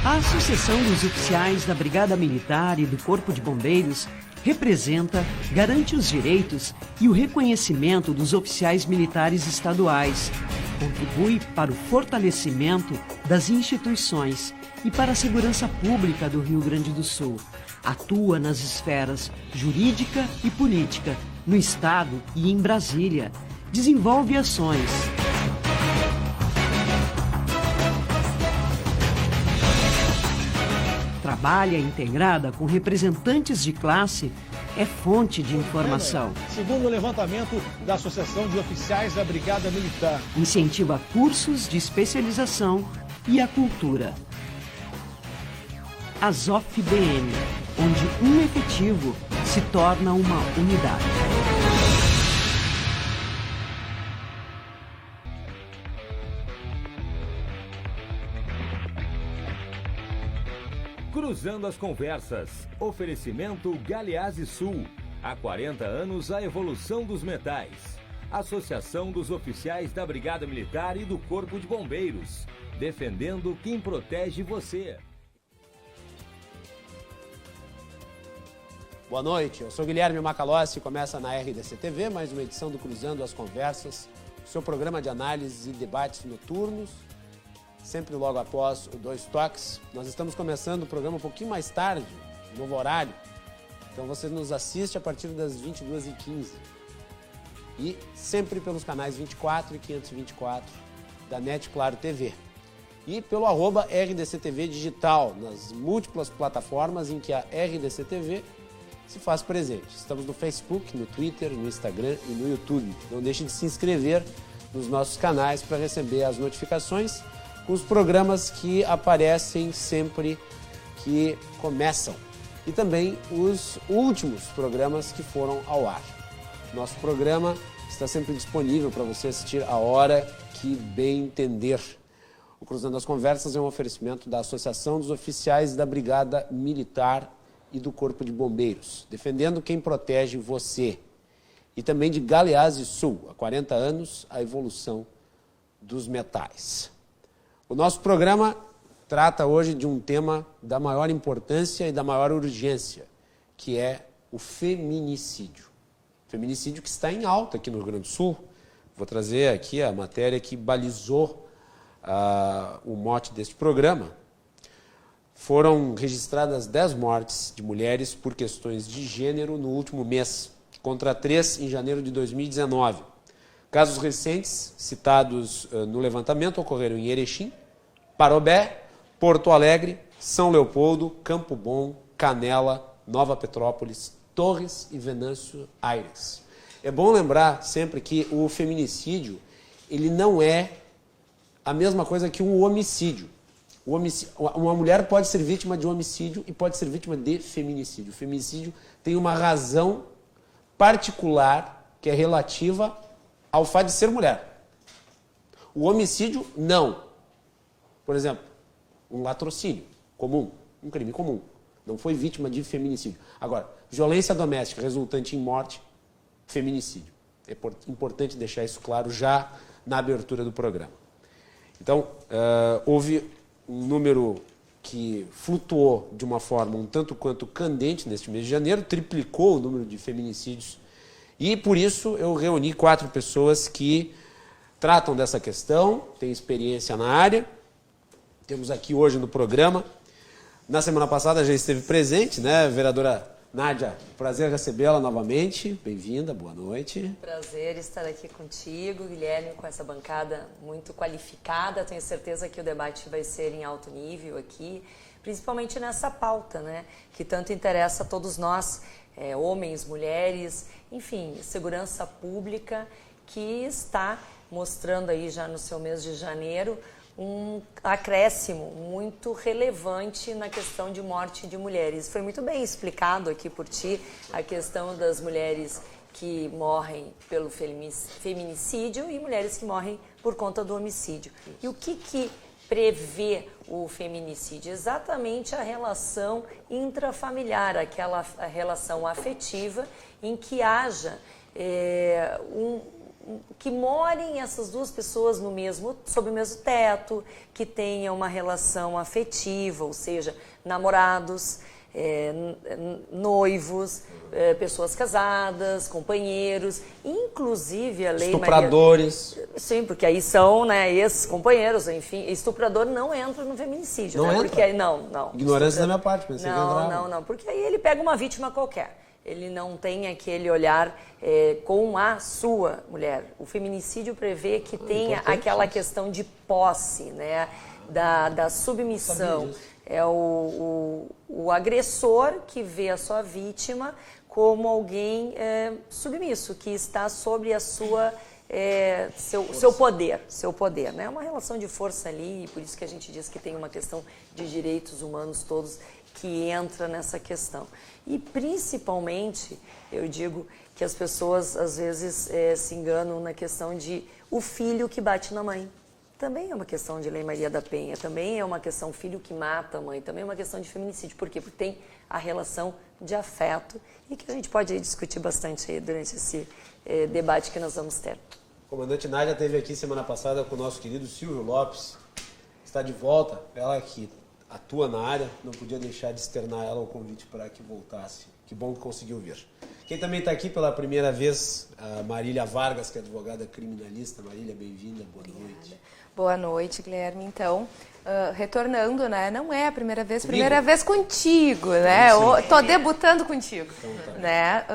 A Associação dos Oficiais da Brigada Militar e do Corpo de Bombeiros representa, garante os direitos e o reconhecimento dos oficiais militares estaduais, contribui para o fortalecimento das instituições e para a segurança pública do Rio Grande do Sul. Atua nas esferas jurídica e política, no Estado e em Brasília. Desenvolve ações. Trabalha integrada com representantes de classe, é fonte de informação. Segundo o levantamento da Associação de Oficiais da Brigada Militar. Incentiva cursos de especialização e a cultura. ASOF-BM, onde um efetivo se torna uma unidade. Cruzando as conversas. Oferecimento Galeazzi Sul. Há 40 anos a evolução dos metais. Associação dos Oficiais da Brigada Militar e do Corpo de Bombeiros. Defendendo quem protege você. Boa noite, eu sou Guilherme Macalossi e começa na RDC TV mais uma edição do Cruzando as Conversas, seu programa de análises e debates noturnos, sempre logo após o Dois Toques. Nós estamos começando o programa um pouquinho mais tarde, novo horário, então você nos assiste a partir das 22h15 e sempre pelos canais 24 e 524 da NET Claro TV e pelo @RDCTV Digital, nas múltiplas plataformas em que a RDC TV se faz presente. Estamos no Facebook, no Twitter, no Instagram e no YouTube. Não deixe de se inscrever nos nossos canais para receber as notificações com os programas que aparecem sempre que começam. E também os últimos programas que foram ao ar. Nosso programa está sempre disponível para você assistir a hora que bem entender. O Cruzando as Conversas é um oferecimento da Associação dos Oficiais da Brigada Militar e do Corpo de Bombeiros, defendendo quem protege você. E também de Galeazzi Sul, há 40 anos, a evolução dos metais. O nosso programa trata hoje de um tema da maior importância e da maior urgência, que é o feminicídio. Feminicídio que está em alta aqui no Rio Grande do Sul. Vou trazer aqui a matéria que balizou o mote deste programa. Foram registradas 10 mortes de mulheres por questões de gênero no último mês, contra 3 em janeiro de 2019. Casos recentes, citados no levantamento, ocorreram em Erechim, Parobé, Porto Alegre, São Leopoldo, Campo Bom, Canela, Nova Petrópolis, Torres e Venâncio Aires. É bom lembrar sempre que o feminicídio ele não é a mesma coisa que um homicídio. Uma mulher pode ser vítima de homicídio e pode ser vítima de feminicídio. O feminicídio tem uma razão particular que é relativa ao fato de ser mulher. O homicídio, não. Por exemplo, um latrocínio comum, um crime comum. Não foi vítima de feminicídio. Agora, violência doméstica resultante em morte, feminicídio. É importante deixar isso claro já na abertura do programa. Então, houve um número que flutuou de uma forma um tanto quanto candente neste mês de janeiro, triplicou o número de feminicídios e, por isso, eu reuni 4 pessoas que tratam dessa questão, têm experiência na área. Temos aqui hoje no programa, na semana passada já esteve presente, né, vereadora Nádia? Prazer recebê-la novamente, bem-vinda, boa noite. Prazer estar aqui contigo, Guilherme, com essa bancada muito qualificada. Tenho certeza que o debate vai ser em alto nível aqui, principalmente nessa pauta, né, que tanto interessa a todos nós, homens, mulheres, enfim, segurança pública, que está mostrando aí já no seu mês de janeiro um acréscimo muito relevante na questão de morte de mulheres. Foi muito bem explicado aqui por ti a questão das mulheres que morrem pelo feminicídio e mulheres que morrem por conta do homicídio. E o que prevê o feminicídio? Exatamente a relação intrafamiliar, aquela relação afetiva em que haja que morem essas duas pessoas sob o mesmo teto, que tenham uma relação afetiva, ou seja, namorados, noivos, pessoas casadas, companheiros, inclusive a lei estupradores. Sim, porque aí são, né, ex-companheiros, enfim, estuprador não entra no feminicídio, não né? entra? Porque aí, não. Ignorância da minha parte, pensei que entrava. Não, porque aí ele pega uma vítima qualquer. Ele não tem aquele olhar com a sua mulher. O feminicídio prevê que tenha aquela questão de posse, né, da submissão. É o agressor que vê a sua vítima como alguém submisso, que está sobre a sua seu poder, né? É uma relação de força ali, e por isso que a gente diz que tem uma questão de direitos humanos todos que entra nessa questão. E principalmente, eu digo que as pessoas às vezes se enganam na questão de o filho que bate na mãe. Também é uma questão de Lei Maria da Penha, também é uma questão filho que mata a mãe, também é uma questão de feminicídio. Por quê? Porque tem a relação de afeto e que a gente pode discutir bastante aí durante esse debate que nós vamos ter. O comandante Nádia esteve aqui semana passada com o nosso querido Silvio Lopes, está de volta, ela que atua na área, não podia deixar de externar ela o convite para que voltasse. Que bom que conseguiu vir. Quem também está aqui pela primeira vez, a Marília Vargas, que é advogada criminalista. Marília, bem-vinda, boa noite. Boa noite, Guilherme. Então, retornando, né? Não é a primeira vez, Comigo? primeira vez contigo, né? Tô debutando contigo, então, tá. né?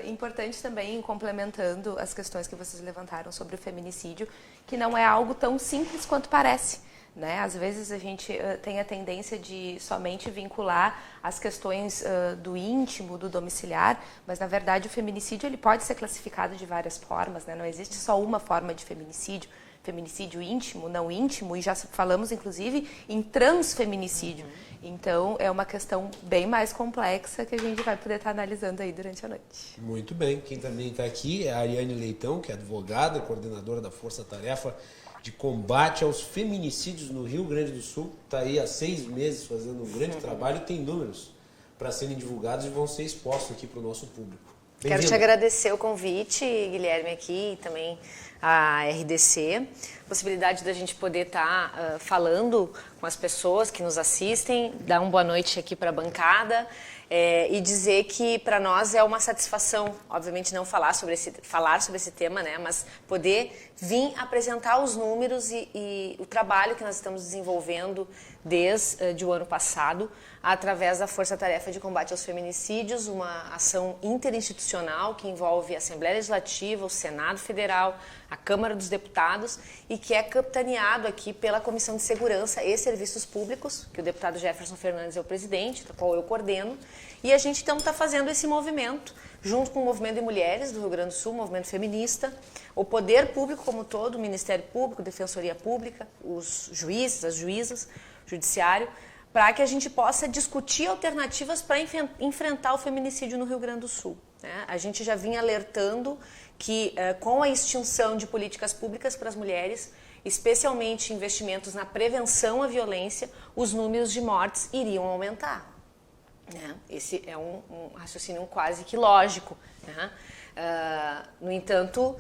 Importante também, complementando as questões que vocês levantaram sobre o feminicídio, que não é algo tão simples quanto parece. Né? Às vezes a gente tem a tendência de somente vincular as questões do íntimo, do domiciliar, mas na verdade o feminicídio ele pode ser classificado de várias formas, né? Não existe só uma forma de feminicídio, feminicídio íntimo, não íntimo, e já falamos inclusive em transfeminicídio. Então é uma questão bem mais complexa que a gente vai poder estar analisando aí durante a noite. Muito bem, quem também está aqui é a Ariane Leitão, que é advogada, coordenadora da Força Tarefa de Combate aos Feminicídios no Rio Grande do Sul. Está aí há 6 meses fazendo um grande trabalho, tem números para serem divulgados e vão ser expostos aqui para o nosso público. Quero te agradecer o convite, Guilherme, aqui e também a RDC. Possibilidade da gente poder estar falando com as pessoas que nos assistem, dar uma boa noite aqui para a bancada e dizer que para nós é uma satisfação, obviamente não falar sobre esse tema, né, mas poder vir apresentar os números e o trabalho que nós estamos desenvolvendo desde o ano passado, através da Força Tarefa de Combate aos Feminicídios, uma ação interinstitucional que envolve a Assembleia Legislativa, o Senado Federal, a Câmara dos Deputados e que é capitaneado aqui pela Comissão de Segurança e Serviços Públicos, que o deputado Jefferson Fernandes é o presidente, da qual eu coordeno, e a gente então está fazendo esse movimento, junto com o Movimento de Mulheres do Rio Grande do Sul, o movimento feminista, o poder público como todo, o Ministério Público, Defensoria Pública, os juízes, as juízas, o Judiciário, para que a gente possa discutir alternativas para enfrentar o feminicídio no Rio Grande do Sul. Né? A gente já vinha alertando que com a extinção de políticas públicas para as mulheres, especialmente investimentos na prevenção à violência, os números de mortes iriam aumentar. Né? Esse é um raciocínio quase que lógico. Né? No entanto,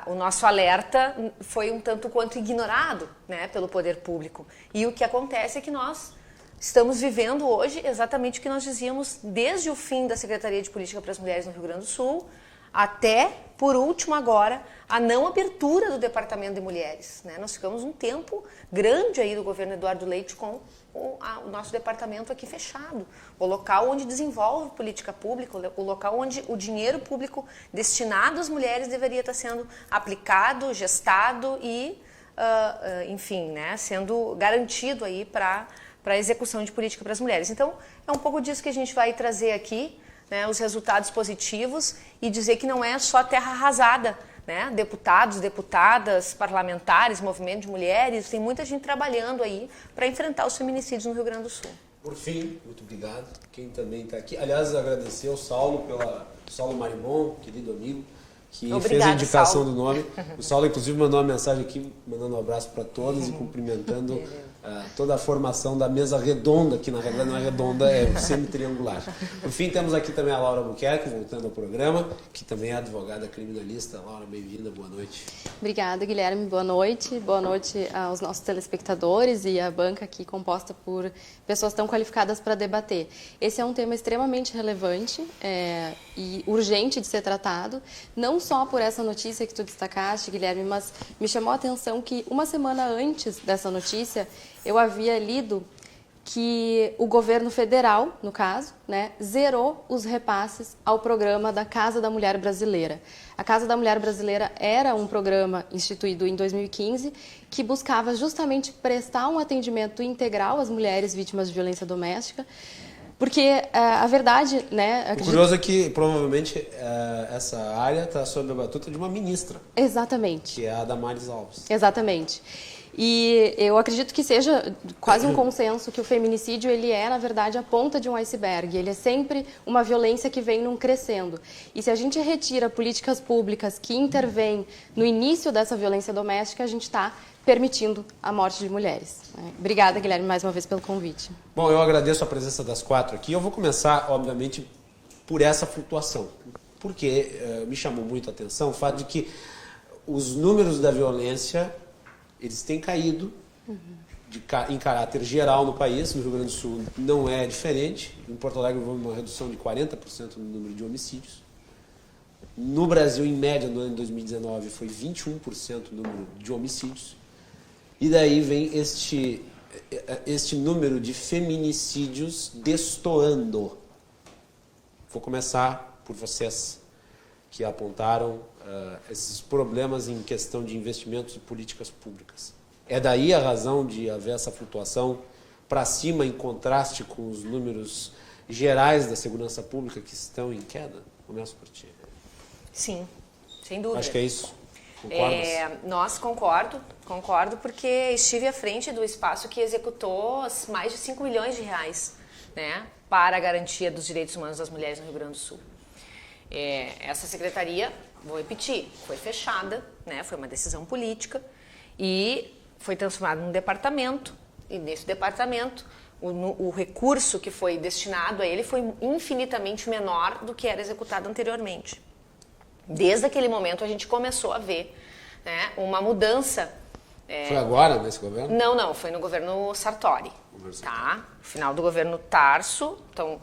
o nosso alerta foi um tanto quanto ignorado, né, pelo poder público. E o que acontece é que nós estamos vivendo hoje exatamente o que nós dizíamos desde o fim da Secretaria de Política para as Mulheres no Rio Grande do Sul, até, por último agora, a não abertura do Departamento de Mulheres. Né? Nós ficamos um tempo grande aí do governo Eduardo Leite com o nosso departamento aqui fechado. O local onde desenvolve política pública, o local onde o dinheiro público destinado às mulheres deveria estar sendo aplicado, gestado e, enfim, né, sendo garantido aí para a execução de política para as mulheres. Então, é um pouco disso que a gente vai trazer aqui, né, os resultados positivos e dizer que não é só terra arrasada, né? Deputados, deputadas, parlamentares, movimento de mulheres, tem muita gente trabalhando aí para enfrentar os feminicídios no Rio Grande do Sul. Por fim, muito obrigado. Quem também está aqui, aliás, agradecer ao Saulo, Saulo Marimon, querido amigo, que fez a indicação do nome. O Saulo, inclusive, mandou uma mensagem aqui, mandando um abraço para todos e cumprimentando toda a formação da mesa redonda, que na realidade não é redonda, é semi-triangular. Por fim, temos aqui também a Laura Albuquerque, voltando ao programa, que também é advogada criminalista. Laura, bem-vinda, boa noite. Obrigada, Guilherme, boa noite. Boa noite aos nossos telespectadores e à banca aqui composta por pessoas tão qualificadas para debater. Esse é um tema extremamente relevante e urgente de ser tratado, não só por essa notícia que tu destacaste, Guilherme, mas me chamou a atenção que uma semana antes dessa notícia, eu havia lido que o governo federal, no caso, zerou os repasses ao programa da Casa da Mulher Brasileira. A Casa da Mulher Brasileira era um programa instituído em 2015 que buscava justamente prestar um atendimento integral às mulheres vítimas de violência doméstica, porque a verdade, O curioso é que provavelmente essa área está sob a batuta de uma ministra. Exatamente. Que é a Damares Alves. Exatamente. E eu acredito que seja quase um consenso que o feminicídio ele é, na verdade, a ponta de um iceberg. Ele é sempre uma violência que vem num crescendo. E se a gente retira políticas públicas que intervêm no início dessa violência doméstica, a gente está permitindo a morte de mulheres. Obrigada, Guilherme, mais uma vez pelo convite. Bom, eu agradeço a presença das quatro aqui. Eu vou começar, obviamente, por essa flutuação. Porque me chamou muito a atenção o fato de que os números da violência... eles têm caído em caráter geral no país. No Rio Grande do Sul não é diferente. Em Porto Alegre houve uma redução de 40% no número de homicídios. No Brasil, em média, no ano de 2019, foi 21% o número de homicídios. E daí vem este número de feminicídios destoando. Vou começar por vocês, que apontaram esses problemas em questão de investimentos e políticas públicas. É daí a razão de haver essa flutuação para cima em contraste com os números gerais da segurança pública que estão em queda? Começo por ti. Sim, sem dúvida. Acho que é isso. Concordas? Concordo porque estive à frente do espaço que executou mais de 5 milhões de reais, para a garantia dos direitos humanos das mulheres no Rio Grande do Sul. Essa secretaria, vou repetir, foi fechada, foi uma decisão política e foi transformada num departamento, e nesse departamento o recurso que foi destinado a ele foi infinitamente menor do que era executado anteriormente. Desde aquele momento a gente começou a ver uma mudança. Foi agora nesse governo? Não, foi no governo Sartori. Final do governo Tarso, então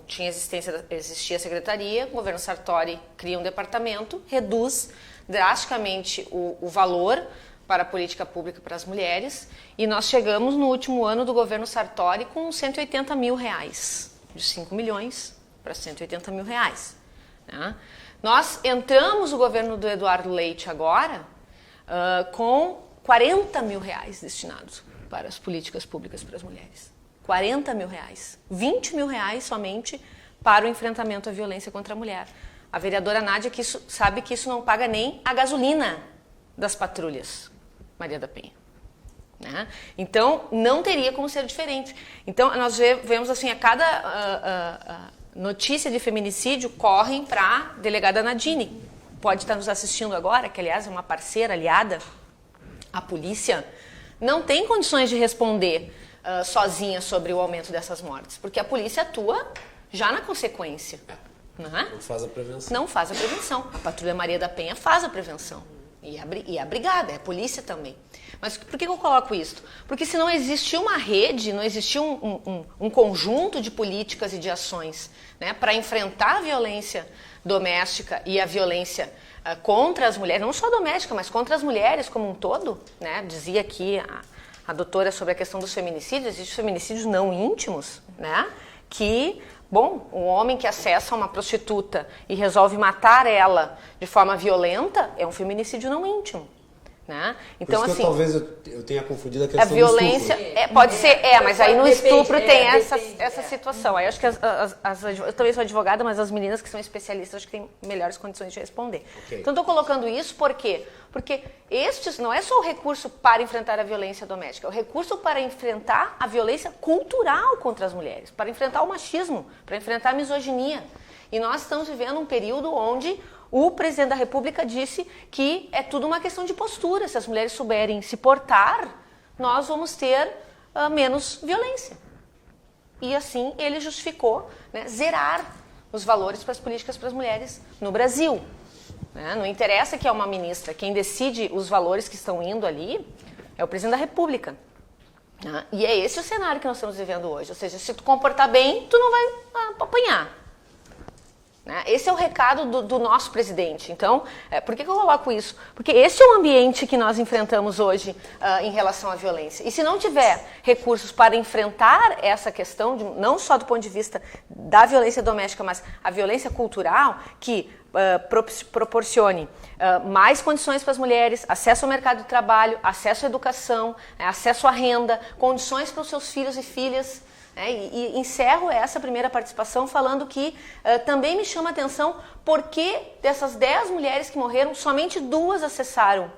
existia a secretaria, o governo Sartori cria um departamento, reduz drasticamente o valor para a política pública para as mulheres, e nós chegamos no último ano do governo Sartori com 180 mil reais, de 5 milhões para 180 mil reais. Nós entramos no governo do Eduardo Leite agora com 40 mil reais destinados para as políticas públicas para as mulheres. 40 mil reais. 20 mil reais somente para o enfrentamento à violência contra a mulher. A vereadora Nádia sabe que isso não paga nem a gasolina das patrulhas, Maria da Penha. Então, não teria como ser diferente. Então, nós vemos assim, a cada notícia de feminicídio correm para a delegada Nadine. Pode estar nos assistindo agora, que aliás é uma parceira aliada. A polícia não tem condições de responder sozinha sobre o aumento dessas mortes, porque a polícia atua já na consequência. Não faz a prevenção. Não faz a prevenção. A Patrulha Maria da Penha faz a prevenção. E a brigada, a polícia também. Mas por que eu coloco isso? Porque se não existir uma rede, não existir um conjunto de políticas e de ações para enfrentar a violência doméstica e a violência contra as mulheres, não só doméstica, mas contra as mulheres como um todo, dizia aqui a doutora sobre a questão dos feminicídios, existem feminicídios não íntimos, que, um homem que acessa uma prostituta e resolve matar ela de forma violenta é um feminicídio não íntimo. Então, por isso que talvez eu tenha confundido a questão a violência do estupro. Pode ser, mas aí no estupro tem essa situação. Aí acho que eu também sou advogada, mas as meninas que são especialistas acho que têm melhores condições de responder. Okay. Então estou colocando isso por quê? Porque estes não é só o recurso para enfrentar a violência doméstica, é o recurso para enfrentar a violência cultural contra as mulheres, para enfrentar o machismo, para enfrentar a misoginia. E nós estamos vivendo um período onde o presidente da República disse que é tudo uma questão de postura. Se as mulheres souberem se portar, nós vamos ter menos violência. E assim ele justificou, né, zerar os valores para as políticas para as mulheres no Brasil. Né? Não interessa que é uma ministra, quem decide os valores que estão indo ali é o presidente da República. Né? E é esse o cenário que nós estamos vivendo hoje. Ou seja, se tu comportar bem, tu não vai apanhar. Né? Esse é o recado do nosso presidente. Então, por que eu coloco isso? Porque esse é o ambiente que nós enfrentamos hoje em relação à violência. E se não tiver recursos para enfrentar essa questão, não só do ponto de vista da violência doméstica, mas a violência cultural, que proporcione mais condições para as mulheres, acesso ao mercado de trabalho, acesso à educação, acesso à renda, condições para os seus filhos e filhas. E encerro essa primeira participação falando que também me chama a atenção porque dessas 10 mulheres que morreram, somente 2 acessaram,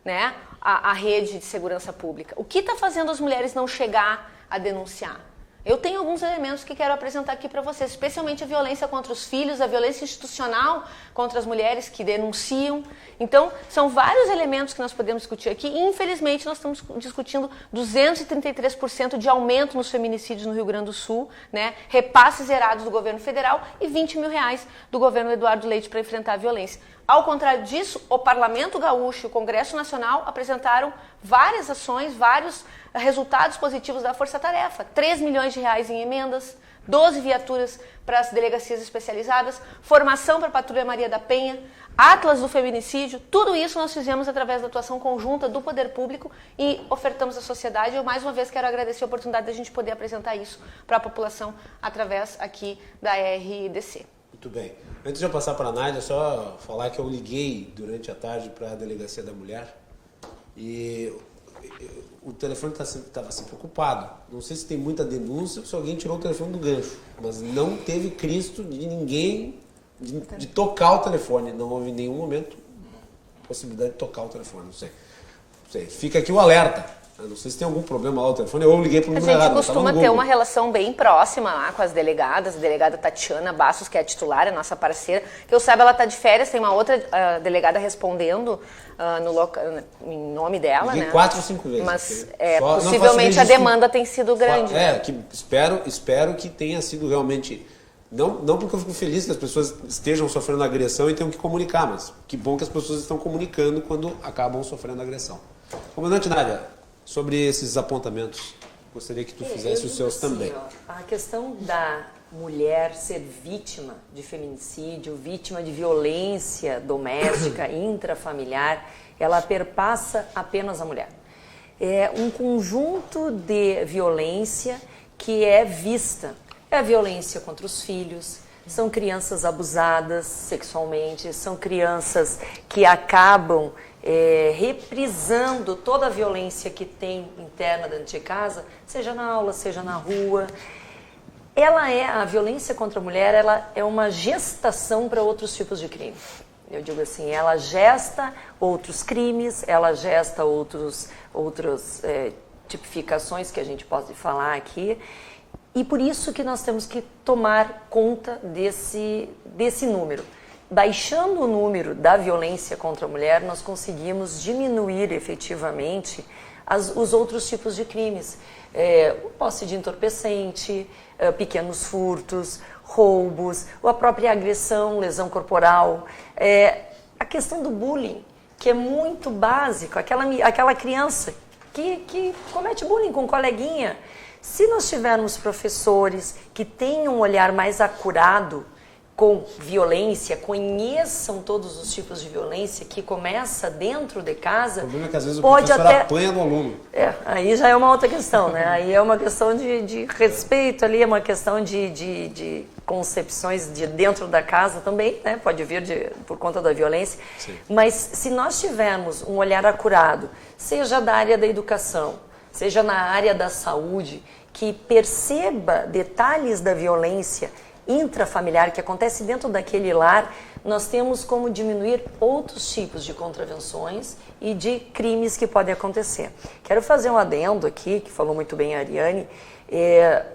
né, a rede de segurança pública. O que está fazendo as mulheres não chegar a denunciar? Eu tenho alguns elementos que quero apresentar aqui para vocês, especialmente a violência contra os filhos, a violência institucional contra as mulheres que denunciam. Então, são vários elementos que nós podemos discutir aqui e, infelizmente, nós estamos discutindo 233% de aumento nos feminicídios no Rio Grande do Sul, né? Repasses zerados do governo federal e R$20 mil do governo Eduardo Leite para enfrentar a violência. Ao contrário disso, o Parlamento Gaúcho e o Congresso Nacional apresentaram várias ações, vários resultados positivos da Força-Tarefa. R$3 milhões em emendas, 12 viaturas para as delegacias especializadas, formação para a Patrulha Maria da Penha, Atlas do Feminicídio, tudo isso nós fizemos através da atuação conjunta do poder público e ofertamos à sociedade. Eu mais uma vez quero agradecer a oportunidade de a gente poder apresentar isso para a população através aqui da RDC. Muito bem. Antes de eu passar para a Nádia, só falar que eu liguei durante a tarde para a Delegacia da Mulher e o telefone estava sempre ocupado. Não sei se tem muita denúncia ou se alguém tirou o telefone do gancho, mas não teve Cristo de ninguém de tocar o telefone. Não houve em nenhum momento possibilidade de tocar o telefone. Não sei. Fica aqui o alerta. Eu não sei se tem algum problema lá no telefone, eu liguei para o número errado. A gente costuma ter uma relação bem próxima lá com as delegadas, a delegada Tatiana Bastos, que é a titular, é a nossa parceira, que eu saiba ela está de férias, tem uma outra delegada respondendo em nome dela, liguei né? 4 ou 5 vezes. Mas possivelmente a demanda tem sido grande. Que espero que tenha sido realmente... Não porque eu fico feliz que as pessoas estejam sofrendo agressão e tenham que comunicar, mas que bom que as pessoas estão comunicando quando acabam sofrendo agressão. Comandante Nádia, sobre esses apontamentos, gostaria que tu fizesse os seus assim, também. A questão da mulher ser vítima de feminicídio, vítima de violência doméstica, intrafamiliar, ela perpassa apenas a mulher. É um conjunto de violência que é vista. É a violência contra os filhos, são crianças abusadas sexualmente, são crianças que acabam reprisando toda a violência que tem interna dentro de casa, seja na aula, seja na rua. A violência contra a mulher, ela é uma gestação para outros tipos de crime. Eu digo assim, ela gesta outros crimes, ela gesta outras tipificações que a gente pode falar aqui. E por isso que nós temos que tomar conta desse número. Baixando o número da violência contra a mulher, nós conseguimos diminuir efetivamente os outros tipos de crimes. Posse de entorpecente, pequenos furtos, roubos, a própria agressão, lesão corporal. A questão do bullying, que é muito básico, aquela criança que comete bullying com um coleguinha. Se nós tivermos professores que tenham um olhar mais acurado com violência, conheçam todos os tipos de violência que começa dentro de casa, o problema é que às vezes pode o professor até apanha do aluno. Aí já é uma outra questão, né? Aí é uma questão de respeito ali, é uma questão de concepções de dentro da casa também, né? Pode vir por conta da violência. Sim. Mas se nós tivermos um olhar acurado, seja da área da educação, seja na área da saúde, que perceba detalhes da violência intrafamiliar que acontece dentro daquele lar, nós temos como diminuir outros tipos de contravenções e de crimes que podem acontecer. Quero fazer um adendo aqui, que falou muito bem a Ariane,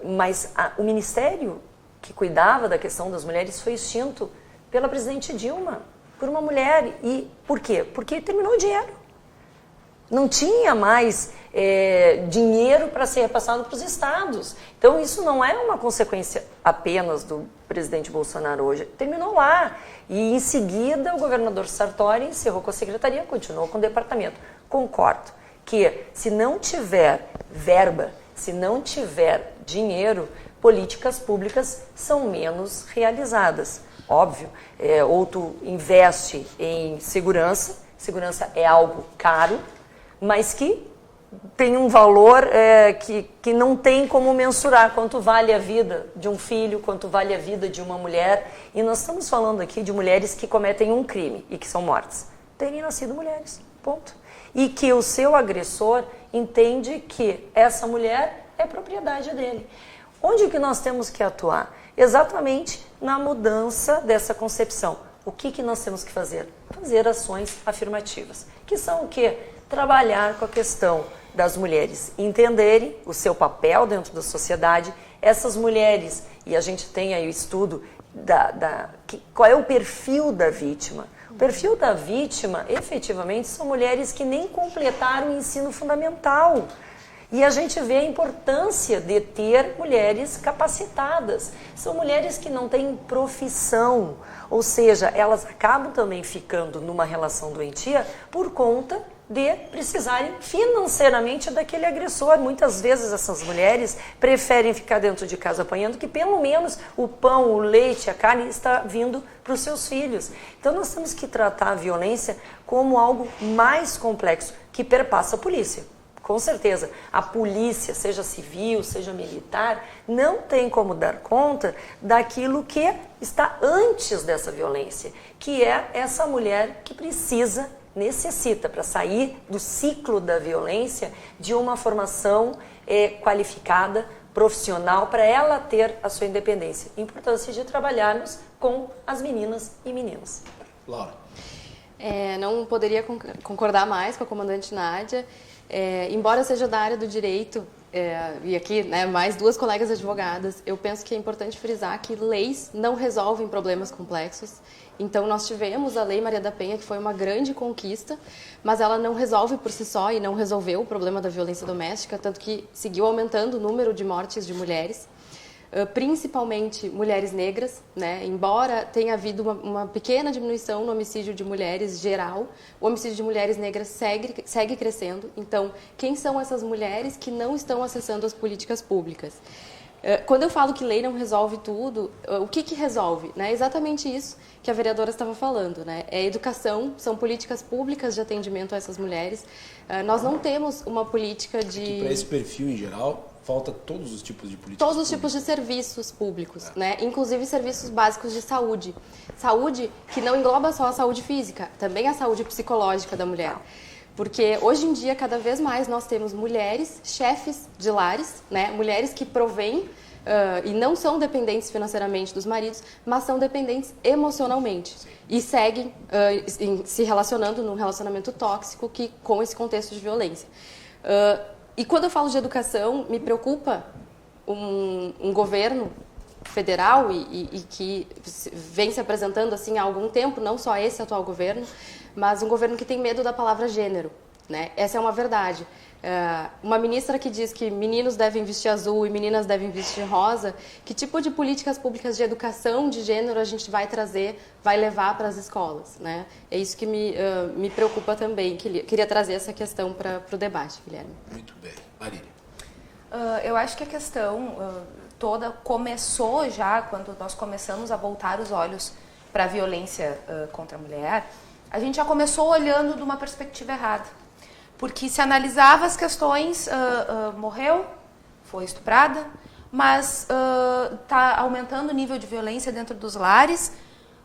mas o ministério que cuidava da questão das mulheres foi extinto pela presidente Dilma, por uma mulher. E por quê? Porque terminou o dinheiro. Não tinha mais dinheiro para ser repassado para os estados. Então, isso não é uma consequência apenas do presidente Bolsonaro hoje. Terminou lá. E, em seguida, o governador Sartori encerrou com a secretaria, continuou com o departamento. Concordo que, se não tiver verba, se não tiver dinheiro, políticas públicas são menos realizadas. Óbvio, ou tu investe em segurança é algo caro, mas que tem um valor que não tem como mensurar quanto vale a vida de um filho, quanto vale a vida de uma mulher. E nós estamos falando aqui de mulheres que cometem um crime e que são mortas. Terem nascido mulheres, ponto. E que o seu agressor entende que essa mulher é propriedade dele. Onde que nós temos que atuar? Exatamente na mudança dessa concepção. O que nós temos que fazer? Fazer ações afirmativas, que são o quê? Trabalhar com a questão das mulheres entenderem o seu papel dentro da sociedade. Essas mulheres, e a gente tem aí o estudo, qual é o perfil da vítima? O perfil da vítima, efetivamente, são mulheres que nem completaram o ensino fundamental. E a gente vê a importância de ter mulheres capacitadas. São mulheres que não têm profissão, ou seja, elas acabam também ficando numa relação doentia por conta de precisarem financeiramente daquele agressor. Muitas vezes essas mulheres preferem ficar dentro de casa apanhando, que pelo menos o pão, o leite, a carne está vindo para os seus filhos. Então nós temos que tratar a violência como algo mais complexo, que perpassa a polícia. Com certeza, a polícia, seja civil, seja militar, não tem como dar conta daquilo que está antes dessa violência, que é essa mulher que necessita, para sair do ciclo da violência, de uma formação qualificada, profissional, para ela ter a sua independência. Importância de trabalharmos com as meninas e meninos. Laura. Não poderia concordar mais com a comandante Nádia. Embora eu seja da área do direito, e aqui mais duas colegas advogadas, eu penso que é importante frisar que leis não resolvem problemas complexos. Então, nós tivemos a Lei Maria da Penha, que foi uma grande conquista, mas ela não resolve por si só e não resolveu o problema da violência doméstica, tanto que seguiu aumentando o número de mortes de mulheres, principalmente mulheres negras, Embora tenha havido uma pequena diminuição no homicídio de mulheres geral, o homicídio de mulheres negras segue crescendo. Então, quem são essas mulheres que não estão acessando as políticas públicas? Quando eu falo que lei não resolve tudo, o que resolve? É exatamente isso que a vereadora estava falando. É educação, são políticas públicas de atendimento a essas mulheres. Nós não temos uma política de... Para esse perfil em geral, falta todos os tipos de políticas Todos os tipos de serviços públicos, Inclusive serviços básicos de saúde. Saúde que não engloba só a saúde física, também a saúde psicológica da mulher. Porque hoje em dia, cada vez mais, nós temos mulheres, chefes de lares, mulheres que provêm e não são dependentes financeiramente dos maridos, mas são dependentes emocionalmente. E seguem se relacionando num relacionamento tóxico com esse contexto de violência. E quando eu falo de educação, me preocupa um governo federal e que vem se apresentando assim há algum tempo, não só esse atual governo, mas um governo que tem medo da palavra gênero, Essa é uma verdade. Uma ministra que diz que meninos devem vestir azul e meninas devem vestir rosa, que tipo de políticas públicas de educação de gênero a gente vai trazer, vai levar para as escolas, É isso que me preocupa também. Queria trazer essa questão para o debate, Guilherme. Muito bem. Marília. Eu acho que a questão toda começou já quando nós começamos a voltar os olhos para a violência contra a mulher. A gente já começou olhando de uma perspectiva errada. Porque se analisava as questões, morreu, foi estuprada, mas está aumentando o nível de violência dentro dos lares.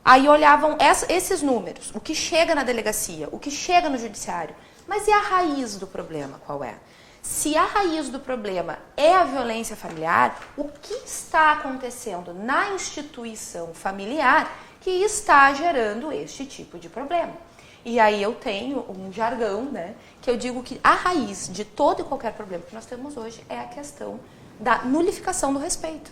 Aí olhavam esses números, o que chega na delegacia, o que chega no judiciário. Mas e a raiz do problema, qual é? Se a raiz do problema é a violência familiar, o que está acontecendo na instituição familiar que está gerando este tipo de problema? E aí eu tenho um jargão, que eu digo que a raiz de todo e qualquer problema que nós temos hoje é a questão da nulificação do respeito.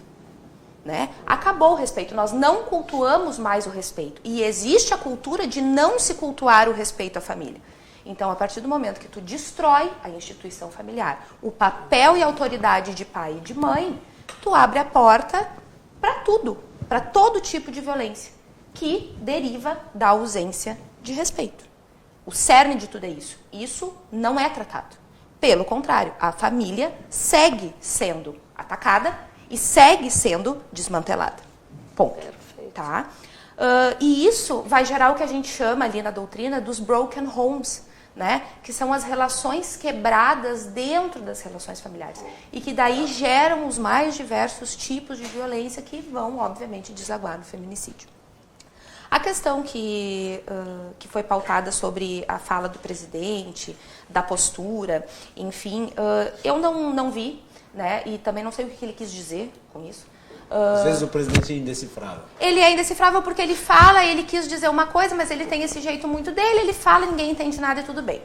Acabou o respeito, nós não cultuamos mais o respeito. E existe a cultura de não se cultuar o respeito à família. Então, a partir do momento que tu destrói a instituição familiar, o papel e a autoridade de pai e de mãe, tu abre a porta para tudo, para todo tipo de violência, que deriva da ausência de respeito. O cerne de tudo é isso. Isso não é tratado. Pelo contrário, a família segue sendo atacada e segue sendo desmantelada. Ponto. Perfeito. Tá? E isso vai gerar o que a gente chama ali na doutrina dos broken homes, né? Que são as relações quebradas dentro das relações familiares. E que daí geram os mais diversos tipos de violência que vão, obviamente, desaguar no feminicídio. A questão que foi pautada sobre a fala do presidente, da postura, enfim, eu não vi, né? E também não sei o que ele quis dizer com isso. Às vezes o presidente é indecifrável. Ele é indecifrável porque ele fala, ele quis dizer uma coisa, mas ele tem esse jeito muito dele, ele fala, ninguém entende nada e tudo bem.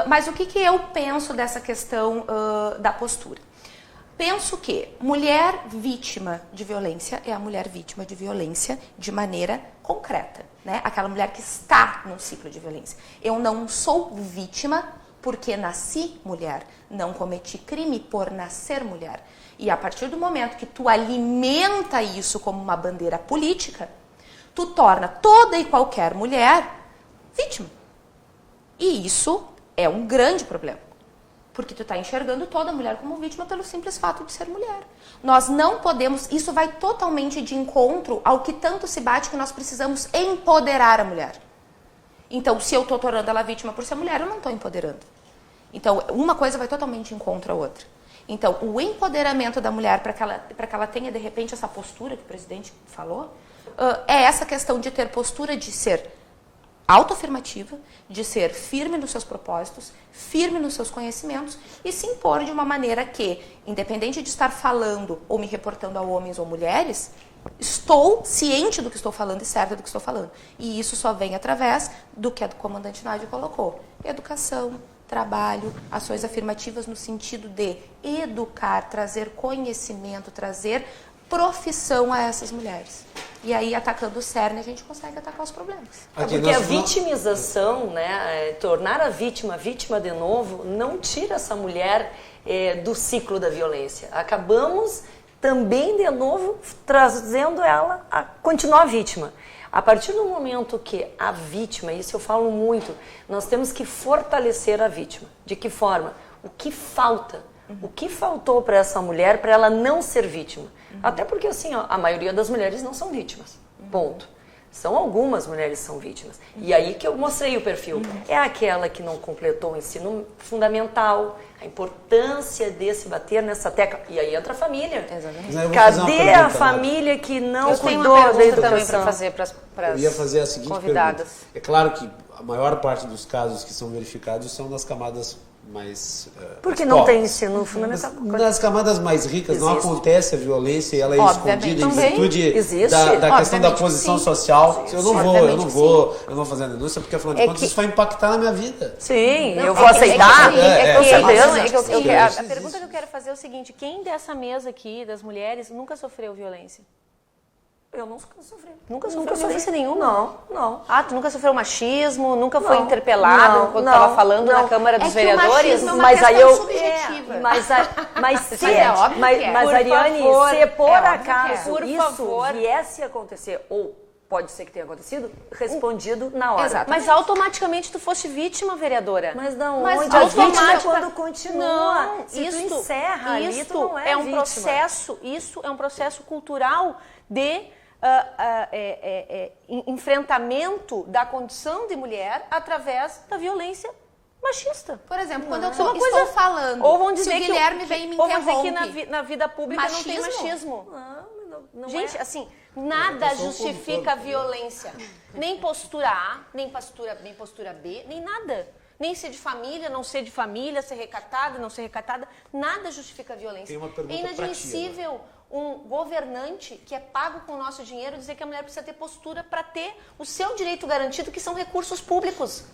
Mas o que eu penso dessa questão da postura? Penso que mulher vítima de violência é a mulher vítima de violência de maneira concreta, né? Aquela mulher que está num ciclo de violência. Eu não sou vítima porque nasci mulher, não cometi crime por nascer mulher. E a partir do momento que tu alimenta isso como uma bandeira política, tu torna toda e qualquer mulher vítima. E isso é um grande problema. Porque tu está enxergando toda mulher como vítima pelo simples fato de ser mulher. Nós não podemos... Isso vai totalmente de encontro ao que tanto se bate que nós precisamos empoderar a mulher. Então, se eu estou tornando ela vítima por ser mulher, eu não estou empoderando. Então, uma coisa vai totalmente em contra a outra. Então, o empoderamento da mulher para que ela tenha, de repente, essa postura que o presidente falou, é essa questão de ter postura de ser autoafirmativa, de ser firme nos seus propósitos, firme nos seus conhecimentos e se impor de uma maneira que, independente de estar falando ou me reportando a homens ou mulheres, estou ciente do que estou falando e certa do que estou falando. E isso só vem através do que a comandante Nádia colocou. Educação, trabalho, ações afirmativas no sentido de educar, trazer conhecimento, trazer profissão a essas mulheres. E aí, atacando o cerne, a gente consegue atacar os problemas. Porque a vitimização, né, tornar a vítima de novo, não tira essa mulher do ciclo da violência. Acabamos também, de novo, trazendo ela a continuar vítima. A partir do momento que a vítima, isso eu falo muito, nós temos que fortalecer a vítima. De que forma? O que falta? O que faltou para essa mulher para ela não ser vítima? Até porque, assim, ó, a maioria das mulheres não são vítimas. Ponto. São algumas mulheres que são vítimas. E aí que eu mostrei o perfil. É aquela que não completou o ensino fundamental, a importância de se bater nessa tecla. E aí entra a família. Exatamente. Cadê a família que não cuidou da educação? Também para fazer para Eu ia fazer a seguinte convidadas. pergunta. É claro que a maior parte dos casos que são verificados são nas camadas mais porque mais não pobres. tem ensino fundamental. Nas camadas mais ricas não acontece a violência e ela é escondida em virtude da questão da posição social. Eu não vou fazer a denúncia porque afinal de contas isso vai impactar na minha vida. Sim, eu vou aceitar. A pergunta que eu quero fazer é o seguinte: quem dessa mesa aqui, das mulheres, nunca sofreu violência? Eu nunca sofri. Nunca sofreu violência nenhuma? Não. Ah, tu nunca sofreu machismo? Nunca foi interpelado quando estava falando na Câmara dos Vereadores? Mas aí eu... Mas óbvio Ariane, se por acaso isso viesse a acontecer, ou pode ser que tenha acontecido, respondido na hora. Exatamente. Mas automaticamente tu fosse vítima, vereadora. Mas não, mas a vítima é quando continua. Não, se tu encerra ali, tu não é vítima. Isso é um processo cultural de enfrentamento da condição de mulher através da violência machista. Por exemplo, quando eu estou falando, ou vão dizer se o Guilherme vem e me ou interrompe, vão dizer que na vida pública não tem machismo. Não gente, assim, nada justifica a violência. Nem postura A, nem postura B, nem nada. Nem ser de família, não ser de família, ser recatada, não ser recatada. Nada justifica a violência. É inadmissível um governante que é pago com o nosso dinheiro dizer que a mulher precisa ter postura para ter o seu direito garantido, que são recursos públicos.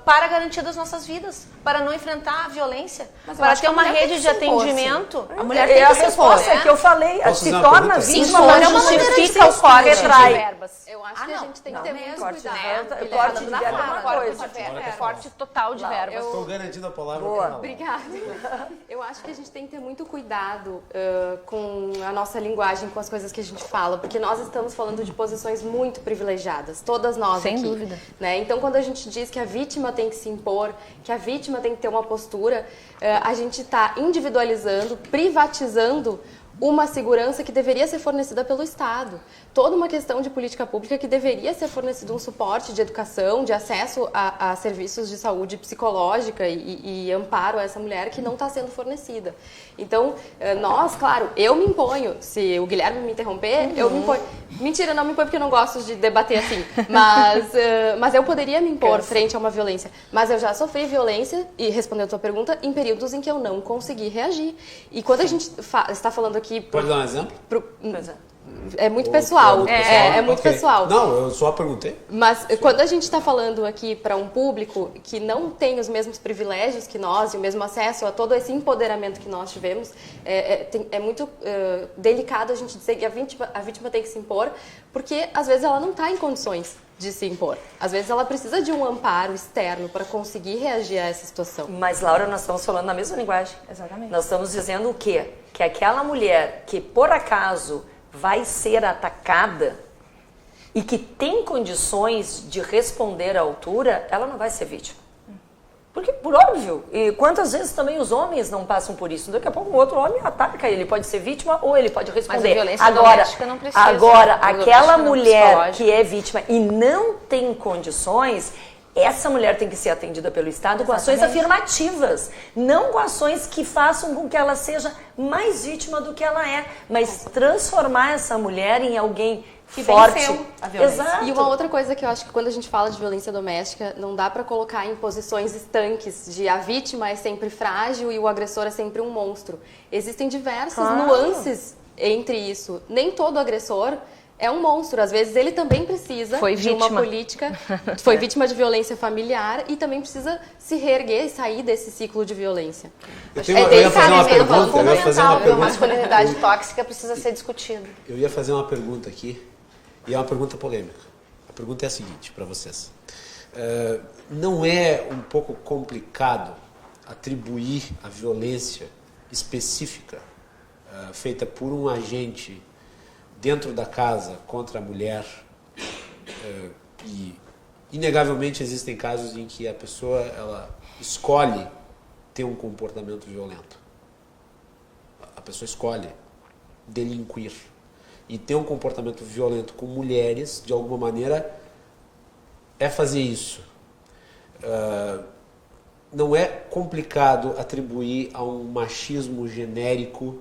para garantir das nossas vidas, para não enfrentar a violência, Mas eu para acho ter que a uma mulher tem rede que de se impor, atendimento. sim. A mulher É tem a que se impor. resposta que eu falei. Posso Se fazer uma torna pergunta? vítima, Impor mas é uma maneira de justifica ser o corte de retrai. verbas. Eu acho que a gente tem que não, ter nem muito corte de cuidado. verba, Guilherme. corte de na verba é fala, uma corte coisa. de verba. Corte total de verbas. Estou garantindo a palavra. Boa. Obrigada. Eu acho que a gente tem que ter muito cuidado com a nossa linguagem, com as coisas que a gente fala, porque nós estamos falando de posições muito privilegiadas, todas nós Sem aqui. dúvida. Né? Então, quando a gente diz que a vítima tem que se impor, que a vítima tem que ter uma postura, a gente está individualizando, privatizando uma segurança que deveria ser fornecida pelo Estado. Toda uma questão de política pública que deveria ser fornecido um suporte de educação, de acesso a serviços de saúde psicológica e amparo a essa mulher que não está sendo fornecida. Então, nós, claro, eu me imponho. Se o Guilherme me interromper, eu me imponho. Mentira, não me imponho porque eu não gosto de debater assim. Mas eu poderia me impor frente a uma violência. Mas eu já sofri violência, e respondendo a tua pergunta, em períodos em que eu não consegui reagir. E quando a gente está falando aqui... Pode dar um exemplo? É muito pessoal. É muito Ok. pessoal. Não, eu só perguntei. Mas quando a gente está falando aqui para um público que não tem os mesmos privilégios que nós e o mesmo acesso a todo esse empoderamento que nós tivemos, é muito delicado a gente dizer que a vítima tem que se impor, porque às vezes ela não está em condições de se impor. Às vezes ela precisa de um amparo externo para conseguir reagir a essa situação. Mas, Laura, nós estamos falando na mesma linguagem. Exatamente. Nós estamos dizendo o quê? Que aquela mulher que, por acaso, vai ser atacada e que tem condições de responder à altura, ela não vai ser vítima. Porque, por óbvio, e quantas vezes também os homens não passam por isso? Daqui a pouco um outro homem ataca, ele pode ser vítima ou ele pode responder. Mas a violência doméstica não precisa. Agora, A aquela violência mulher psicológica. que é vítima e não tem condições, essa mulher tem que ser atendida pelo Estado com ações afirmativas, não com ações que façam com que ela seja mais vítima do que ela é, mas transformar essa mulher em alguém Que forte. venceu a violência. Exato. E uma outra coisa que eu acho que quando a gente fala de violência doméstica, não dá para colocar em posições estanques de a vítima é sempre frágil e o agressor é sempre um monstro. Existem diversas nuances entre isso. Nem todo agressor é um monstro. Às vezes ele também precisa de uma política, foi vítima de violência familiar e também precisa se reerguer e sair desse ciclo de violência. Eu ia fazer uma pergunta. A masculinidade tóxica precisa ser discutida. Eu ia fazer uma pergunta aqui, e é uma pergunta polêmica. A pergunta é a seguinte para vocês. Não é um pouco complicado atribuir a violência específica feita por um agente dentro da casa contra a mulher, e inegavelmente existem casos em que a pessoa ela escolhe ter um comportamento violento. A pessoa escolhe delinquir e ter um comportamento violento com mulheres, de alguma maneira, é fazer isso. Não é complicado atribuir a um machismo genérico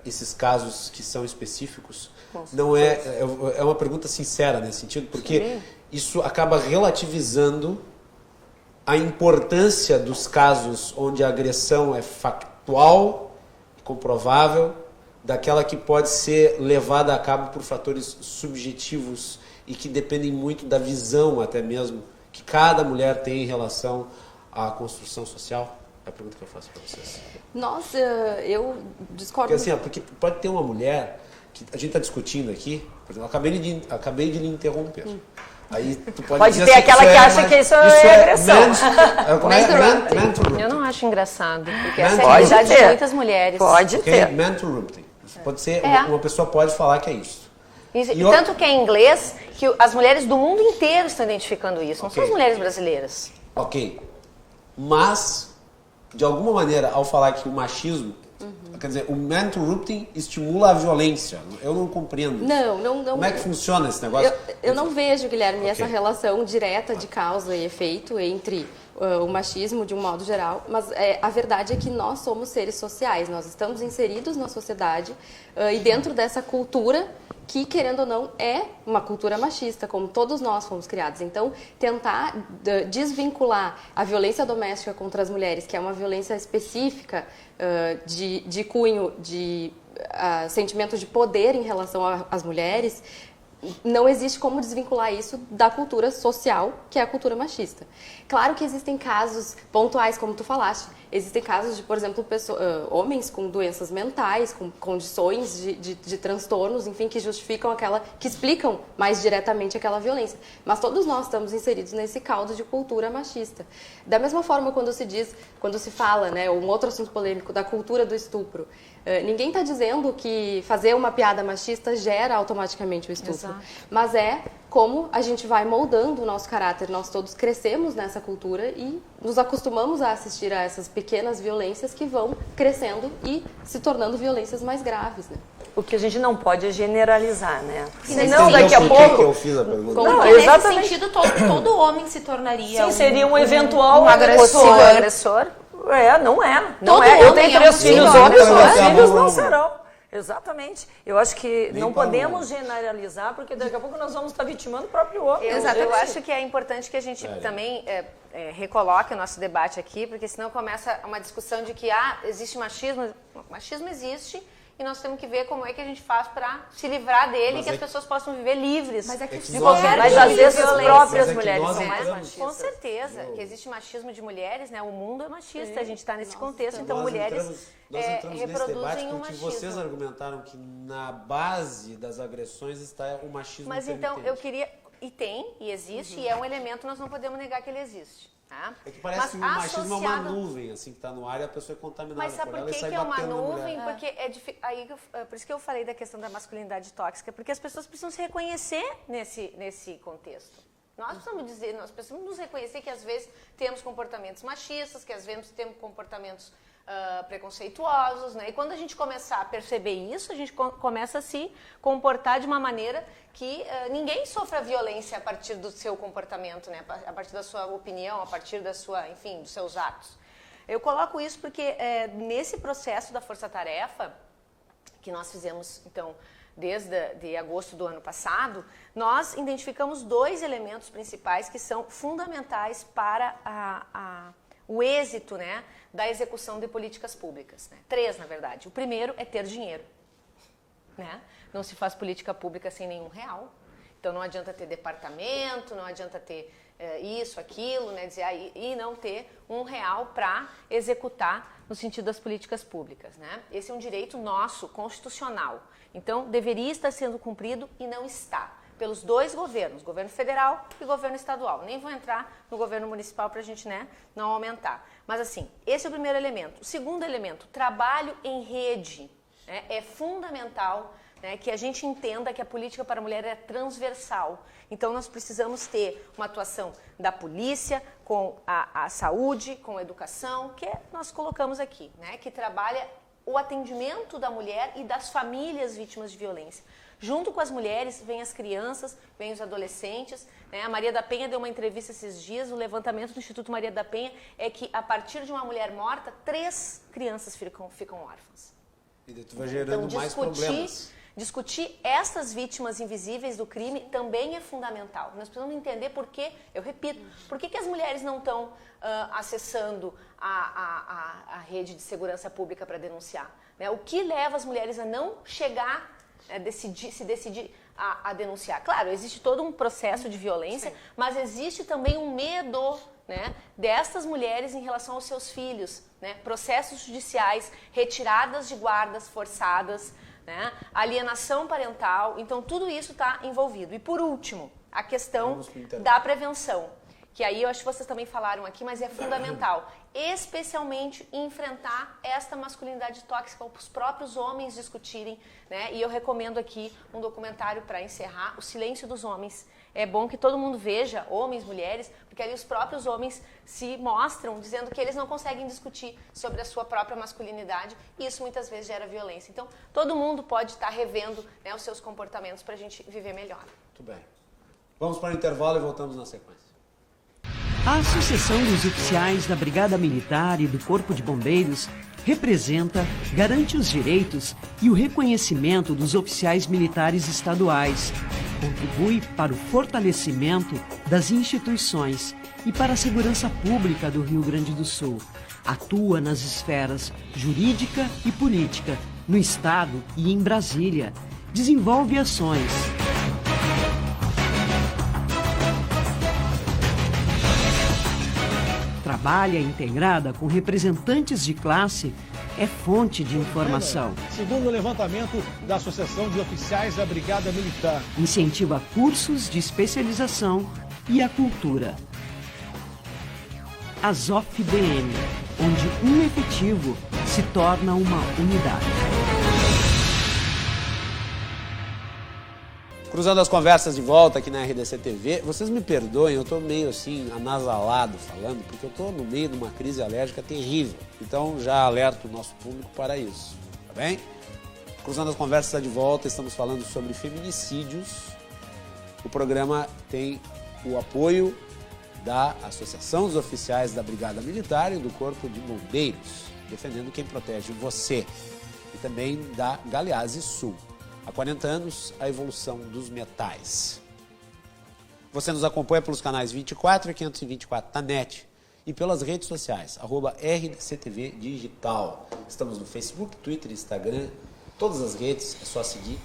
esses casos que são específicos. Não é uma pergunta sincera nesse sentido, porque isso acaba relativizando a importância dos casos onde a agressão é factual, comprovável, daquela que pode ser levada a cabo por fatores subjetivos e que dependem muito da visão até mesmo que cada mulher tem em relação à construção social. É a pergunta que eu faço para vocês. Nossa, eu discordo. Porque assim, porque pode ter uma mulher que a gente está discutindo aqui, por exemplo, acabei de lhe interromper. Aí tu pode Pode dizer ter assim, aquela que acha que isso é agressão. Eu não acho engraçado, porque Man essa é to a realidade Root. de muitas mulheres. Pode Okay? ter. Man to interrupting. Isso pode ser, É. uma pessoa pode falar que é isso. E tanto que é em inglês que as mulheres do mundo inteiro estão identificando isso, não são as mulheres brasileiras. Ok. Mas, de alguma maneira, ao falar que o machismo, quer dizer, o man interrupting estimula a violência. Eu não compreendo isso. Não. Como é que funciona esse negócio? Eu não vejo, Guilherme, essa Ok. relação direta de causa e efeito entre o machismo de um modo geral, mas a verdade é que nós somos seres sociais, nós estamos inseridos na sociedade e dentro dessa cultura que, querendo ou não, é uma cultura machista, como todos nós fomos criados. Então, tentar desvincular a violência doméstica contra as mulheres, que é uma violência específica de cunho de sentimento de poder em relação às mulheres, não existe como desvincular isso da cultura social, que é a cultura machista. Claro que existem casos pontuais, como tu falaste. Existem casos de, por exemplo, homens com doenças mentais, com condições de transtornos, enfim, que justificam que explicam mais diretamente aquela violência. Mas todos nós estamos inseridos nesse caldo de cultura machista. Da mesma forma, quando se fala, né, um outro assunto polêmico, da cultura do estupro, ninguém está dizendo que fazer uma piada machista gera automaticamente o estupro. Exato. Mas é como a gente vai moldando o nosso caráter. Nós todos crescemos nessa cultura e nos acostumamos a assistir a essas pequenas violências que vão crescendo e se tornando violências mais graves, né? O que a gente não pode é generalizar, né? Senão daqui a pouco... que eu fiz a pergunta. Não, exatamente. Nesse sentido, todo homem se tornaria seria um eventual agressor. Não é. Eu tenho 3 filhos homens, os filhos não serão. Exatamente. Eu acho que não podemos generalizar, porque daqui a pouco nós vamos estar vitimando o próprio homem. Eu acho que é importante que a gente também recoloque o nosso debate aqui, porque senão começa uma discussão de que existe machismo. Machismo existe e nós temos que ver como é que a gente faz para se livrar dele e que as pessoas possam viver livres. Mas mas às vezes as próprias mulheres são mais machistas. Com certeza, que existe machismo de mulheres, né? O mundo é machista, a gente está nesse contexto, então mulheres reproduzem o machismo. Vocês argumentaram que na base das agressões está o machismo. Mas então, eu queria... E existe, e é um elemento, nós não podemos negar que ele existe. Tá? É que parece que o machismo é uma nuvem, assim, que está no ar e a pessoa é contaminada. Mas sabe por que é uma nuvem? Porque por isso que eu falei da questão da masculinidade tóxica, porque as pessoas precisam se reconhecer nesse contexto. Nós precisamos nos reconhecer que às vezes temos comportamentos machistas, que às vezes temos comportamentos preconceituosos, né? E quando a gente começar a perceber isso, a gente começa a se comportar de uma maneira que ninguém sofra violência a partir do seu comportamento, né? A partir da sua opinião, a partir dos seus atos. Eu coloco isso porque nesse processo da força-tarefa que nós fizemos, então, desde agosto do ano passado, nós identificamos 2 elementos principais que são fundamentais para o êxito, né, da execução de políticas públicas. Né? 3, na verdade. O primeiro é ter dinheiro. Né? Não se faz política pública sem nenhum real. Então não adianta ter departamento, não adianta ter isso, aquilo, né, e não ter R$1 para executar no sentido das políticas públicas. Né? Esse é um direito nosso, constitucional. Então deveria estar sendo cumprido e não está. Pelos 2 governos, governo federal e governo estadual. Nem vou entrar no governo municipal para a gente, né, não aumentar. Mas assim, esse é o primeiro elemento. O segundo elemento, trabalho em rede. Né, é fundamental, né, que a gente entenda que a política para a mulher é transversal. Então nós precisamos ter uma atuação da polícia com a saúde, com a educação, que nós colocamos aqui, né, que trabalha o atendimento da mulher e das famílias vítimas de violência. Junto com as mulheres, vem as crianças, vem os adolescentes. Né? A Maria da Penha deu uma entrevista esses dias, o levantamento do Instituto Maria da Penha é que a partir de uma mulher morta, 3 crianças ficam órfãs. E tu vai gerando então, mais problemas. Discutir essas vítimas invisíveis do crime também é fundamental. Nós precisamos entender por que, eu repito, por que as mulheres não estão acessando a rede de segurança pública para denunciar. Né? O que leva as mulheres a não chegar se decidir a denunciar. Claro, existe todo um processo de violência, sim, mas existe também um medo, né, destas mulheres em relação aos seus filhos, né, processos judiciais, retiradas de guardas forçadas, né, alienação parental, então tudo isso está envolvido. E por último, a questão da prevenção, que aí eu acho que vocês também falaram aqui, mas é fundamental, especialmente enfrentar esta masculinidade tóxica, os próprios homens discutirem, né? E eu recomendo aqui um documentário para encerrar, O Silêncio dos Homens. É bom que todo mundo veja, homens, mulheres, porque ali os próprios homens se mostram dizendo que eles não conseguem discutir sobre a sua própria masculinidade e isso muitas vezes gera violência. Então, todo mundo pode estar revendo, né, os seus comportamentos para a gente viver melhor. Muito bem. Vamos para o intervalo e voltamos na sequência. A Associação dos Oficiais da Brigada Militar e do Corpo de Bombeiros representa, garante os direitos e o reconhecimento dos oficiais militares estaduais, contribui para o fortalecimento das instituições e para a segurança pública do Rio Grande do Sul. Atua nas esferas jurídica e política, no Estado e em Brasília. Desenvolve ações trabalha integrada com representantes de classe, é fonte de informação. Segundo o levantamento da Associação de Oficiais da Brigada Militar, incentiva cursos de especialização e a cultura. ASOF-BM, onde um efetivo se torna uma unidade. Cruzando as conversas de volta aqui na RDC TV, vocês me perdoem, eu estou meio assim anasalado falando, porque eu estou no meio de uma crise alérgica terrível. Então já alerto o nosso público para isso, tá bem? Cruzando as conversas de volta, estamos falando sobre feminicídios. O programa tem o apoio da Associação dos Oficiais da Brigada Militar e do Corpo de Bombeiros, defendendo quem protege você, e também da Galeazzi Sul. Há 40 anos, a evolução dos metais. Você nos acompanha pelos canais 24 e 524 da NET e pelas redes sociais, @RDCTV Digital. Estamos no Facebook, Twitter, Instagram, todas as redes, é só seguir,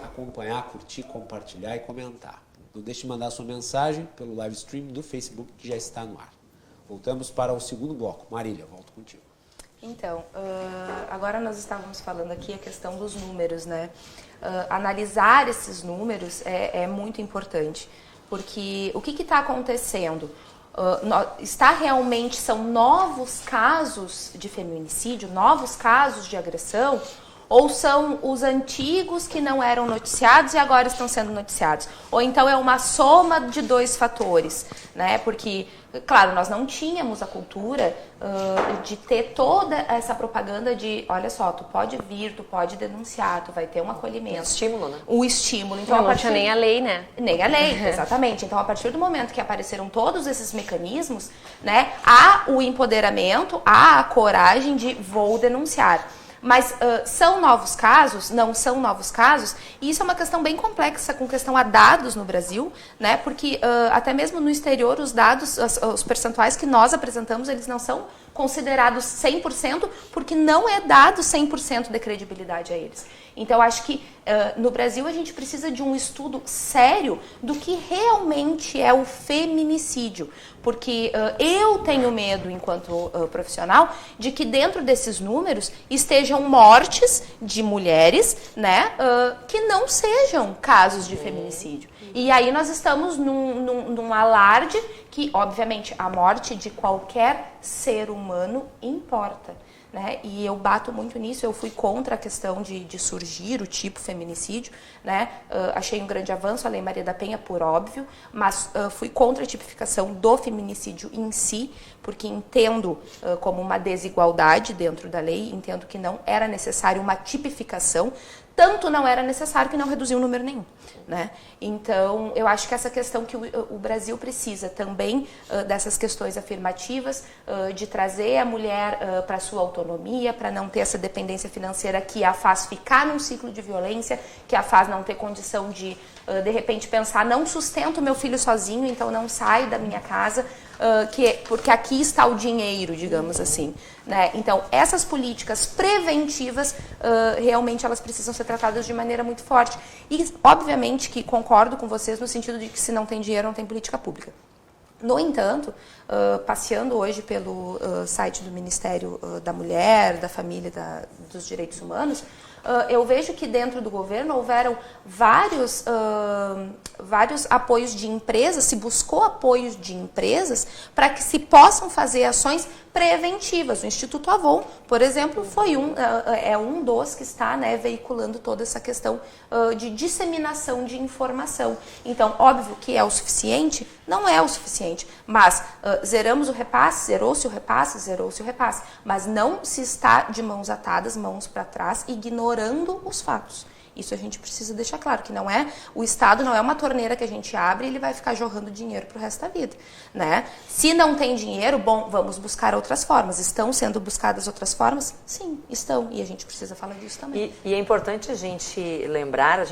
acompanhar, curtir, compartilhar e comentar. Não deixe de mandar sua mensagem pelo live stream do Facebook que já está no ar. Voltamos para o segundo bloco. Marília, volto contigo. Então, agora nós estávamos falando aqui a questão dos números, né? Analisar esses números é muito importante, porque o que está acontecendo? São novos casos de feminicídio, novos casos de agressão, ou são os antigos que não eram noticiados e agora estão sendo noticiados? Ou então é uma soma de dois fatores, né? Porque, claro, nós não tínhamos a cultura de ter toda essa propaganda de, olha só, tu pode vir, tu pode denunciar, tu vai ter um acolhimento. O estímulo, né? O estímulo. Então, não tinha nem a lei, né? Nem a lei, exatamente. Então, a partir do momento que apareceram todos esses mecanismos, né, há o empoderamento, há a coragem de vou denunciar. Mas são novos casos? Não são novos casos? E isso é uma questão bem complexa com questão a dados no Brasil, né? Porque até mesmo no exterior os dados, os percentuais que nós apresentamos, eles não são considerados 100%, porque não é dado 100% de credibilidade a eles. Então, acho que no Brasil a gente precisa de um estudo sério do que realmente é o feminicídio. Porque eu tenho medo, enquanto profissional, de que dentro desses números estejam mortes de mulheres, né, que não sejam casos de feminicídio. E aí nós estamos num alarde que, obviamente, a morte de qualquer ser humano importa. Né? E eu bato muito nisso, eu fui contra a questão de surgir o tipo feminicídio, né? Achei um grande avanço a Lei Maria da Penha, por óbvio, mas fui contra a tipificação do feminicídio em si, porque entendo como uma desigualdade dentro da lei, entendo que não era necessário uma tipificação, tanto não era necessário que não reduziu número nenhum, né? Então, eu acho que essa questão que o Brasil precisa também dessas questões afirmativas, de trazer a mulher para a sua autonomia, para não ter essa dependência financeira que a faz ficar num ciclo de violência, que a faz não ter condição de repente, pensar, não sustento meu filho sozinho, então não saio da minha casa, porque aqui está o dinheiro, digamos assim, né? Então, essas políticas preventivas, realmente elas precisam ser tratadas de maneira muito forte. E, obviamente, que concordo com vocês no sentido de que se não tem dinheiro, não tem política pública. No entanto, passeando hoje pelo site do Ministério da Mulher, da Família e dos Direitos Humanos, eu vejo que dentro do governo houveram vários apoios de empresas, se buscou apoios de empresas para que se possam fazer ações preventivas. O Instituto Avon, por exemplo, foi um dos que está, né, veiculando toda essa questão de disseminação de informação. Então, óbvio que é o suficiente? Não é o suficiente, mas zeramos o repasse, zerou-se o repasse, mas não se está de mãos atadas, mãos para trás, ignorando os fatos. Isso a gente precisa deixar claro, que não é, o Estado não é uma torneira que a gente abre e ele vai ficar jorrando dinheiro para o resto da vida, né? Se não tem dinheiro, bom, vamos buscar outras formas. Estão sendo buscadas outras formas? Sim, estão, e a gente precisa falar disso também. E é importante a gente lembrar,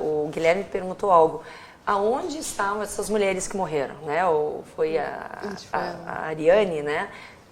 o Guilherme perguntou algo, aonde estavam essas mulheres que morreram, né? Ou foi a Ariane, né?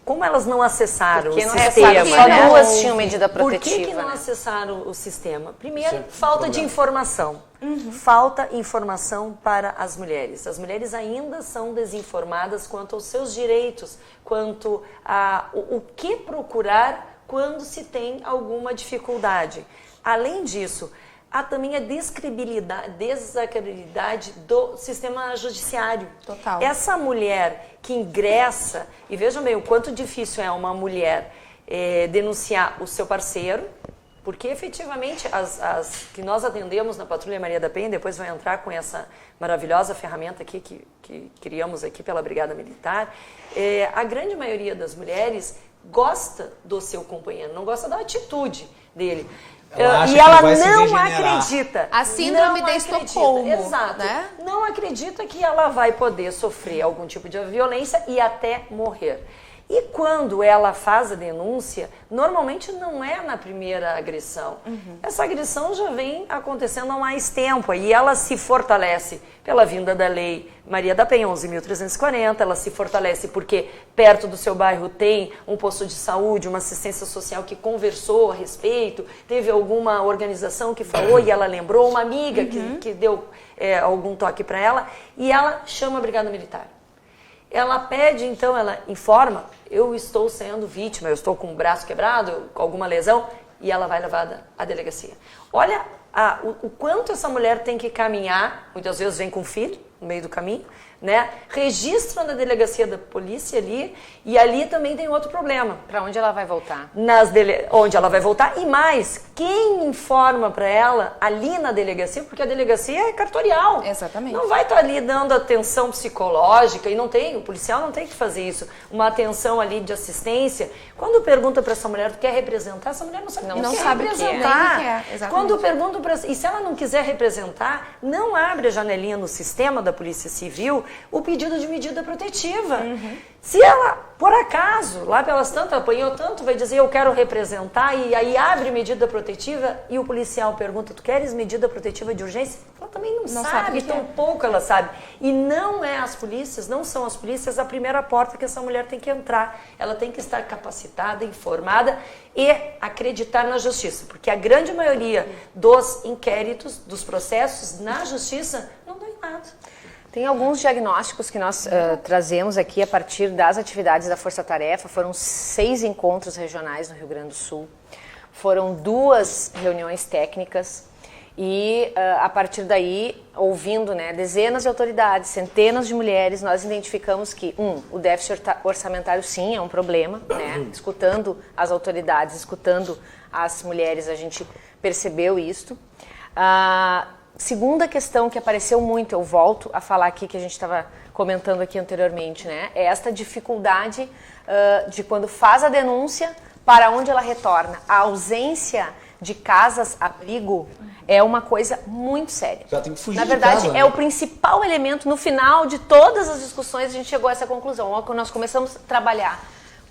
como elas não acessaram Porque o não sistema, só né? duas tinham medida Por protetiva. que não né? acessaram o sistema? Primeiro, Isso é falta de problema. informação. Falta informação para as mulheres. As mulheres ainda são desinformadas quanto aos seus direitos, quanto a o que procurar quando se tem alguma dificuldade. Além disso, há também a desacredibilidade do sistema judiciário. Total. Essa mulher que ingressa, e vejam bem o quanto difícil é uma mulher denunciar o seu parceiro, porque efetivamente as que nós atendemos na Patrulha Maria da Penha, depois vai entrar com essa maravilhosa ferramenta aqui que criamos aqui pela Brigada Militar, a grande maioria das mulheres gosta do seu companheiro, não gosta da atitude dele. Ela acha E que ela vai se não degenerar. acredita. A síndrome não de acredita, Estocolmo, Exato. né? Não acredita que ela vai poder sofrer algum tipo de violência e até morrer. E quando ela faz a denúncia, normalmente não é na primeira agressão. Essa agressão já vem acontecendo há mais tempo e ela se fortalece pela vinda da Lei Maria da Penha 11.340, ela se fortalece porque perto do seu bairro tem um posto de saúde, uma assistência social que conversou a respeito, teve alguma organização que falou e ela lembrou, uma amiga que deu algum toque para ela e ela chama a Brigada Militar. Ela pede, então, ela informa, eu estou sendo vítima, eu estou com o braço quebrado, com alguma lesão, e ela vai levada à delegacia. Olha o quanto essa mulher tem que caminhar, muitas vezes vem com o filho no meio do caminho, né? Registra na delegacia da polícia ali, e ali também tem outro problema. Para onde ela vai voltar? Onde ela vai voltar, e mais, quem informa para ela ali na delegacia, porque a delegacia é cartorial. Exatamente. Não vai estar ali dando atenção psicológica, e o policial não tem que fazer isso, uma atenção ali de assistência. Quando pergunta para essa mulher, tu quer representar? Essa mulher não sabe Não o que é sabe o que é. representar. Nem o que é, exatamente. Quando pergunto para... E se ela não quiser representar, não abre a janelinha no sistema da Polícia Civil o pedido de medida protetiva. Se ela, por acaso, lá pelas tantas, apanhou tanto, vai dizer eu quero representar, e aí abre medida protetiva e o policial pergunta, tu queres medida protetiva de urgência? Ela também não sabe, tão pouco ela sabe. E não são as polícias a primeira porta que essa mulher tem que entrar. Ela tem que estar capacitada, informada e acreditar na justiça, porque a grande maioria dos inquéritos, dos processos na justiça, não dá em nada. Tem alguns diagnósticos que nós trazemos aqui a partir das atividades da Força Tarefa. Foram 6 encontros regionais no Rio Grande do Sul. Foram 2 reuniões técnicas e a partir daí, ouvindo dezenas de autoridades, centenas de mulheres, nós identificamos que, o déficit orçamentário sim é um problema, escutando as autoridades, escutando as mulheres, a gente percebeu isto. Segunda questão que apareceu muito, eu volto a falar aqui, que a gente estava comentando aqui anteriormente, é esta dificuldade de quando faz a denúncia, para onde ela retorna. A ausência de casas-abrigo é uma coisa muito séria. Já tem que fugir Na verdade, de casa, é o principal elemento. No final de todas as discussões, a gente chegou a essa conclusão. Quando nós começamos a trabalhar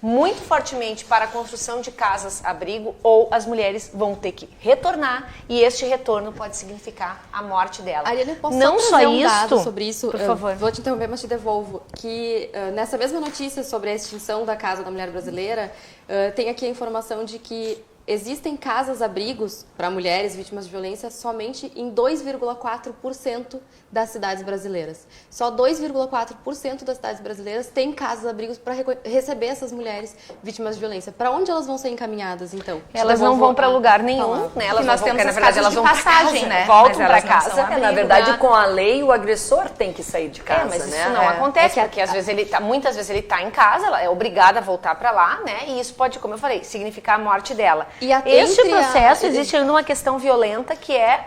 muito fortemente para a construção de casas-abrigo, ou as mulheres vão ter que retornar, e este retorno pode significar a morte dela. Ariane, posso não só só trazer um isso, dado sobre isso? por favor. Vou te interromper, mas te devolvo. Que nessa mesma notícia sobre a extinção da Casa da Mulher Brasileira, tem aqui a informação de que existem casas-abrigos para mulheres vítimas de violência somente em 2,4% das cidades brasileiras. Só 2,4% das cidades brasileiras têm casas-abrigos para receber essas mulheres vítimas de violência. Para onde elas vão ser encaminhadas, então? Elas não vão para lugar nenhum, né? Elas nós vão, temos na as verdade, casas elas de vão passagem, pra casa, né? voltam Mas para elas não são casa. abrigo, Na verdade, né? com a lei, o agressor tem que sair de casa, Mas né? isso não acontece, porque às vezes muitas vezes ele está em casa, ela é obrigada a voltar para lá, né? E isso pode, como eu falei, significar a morte dela. E este processo existe ainda uma questão violenta, que é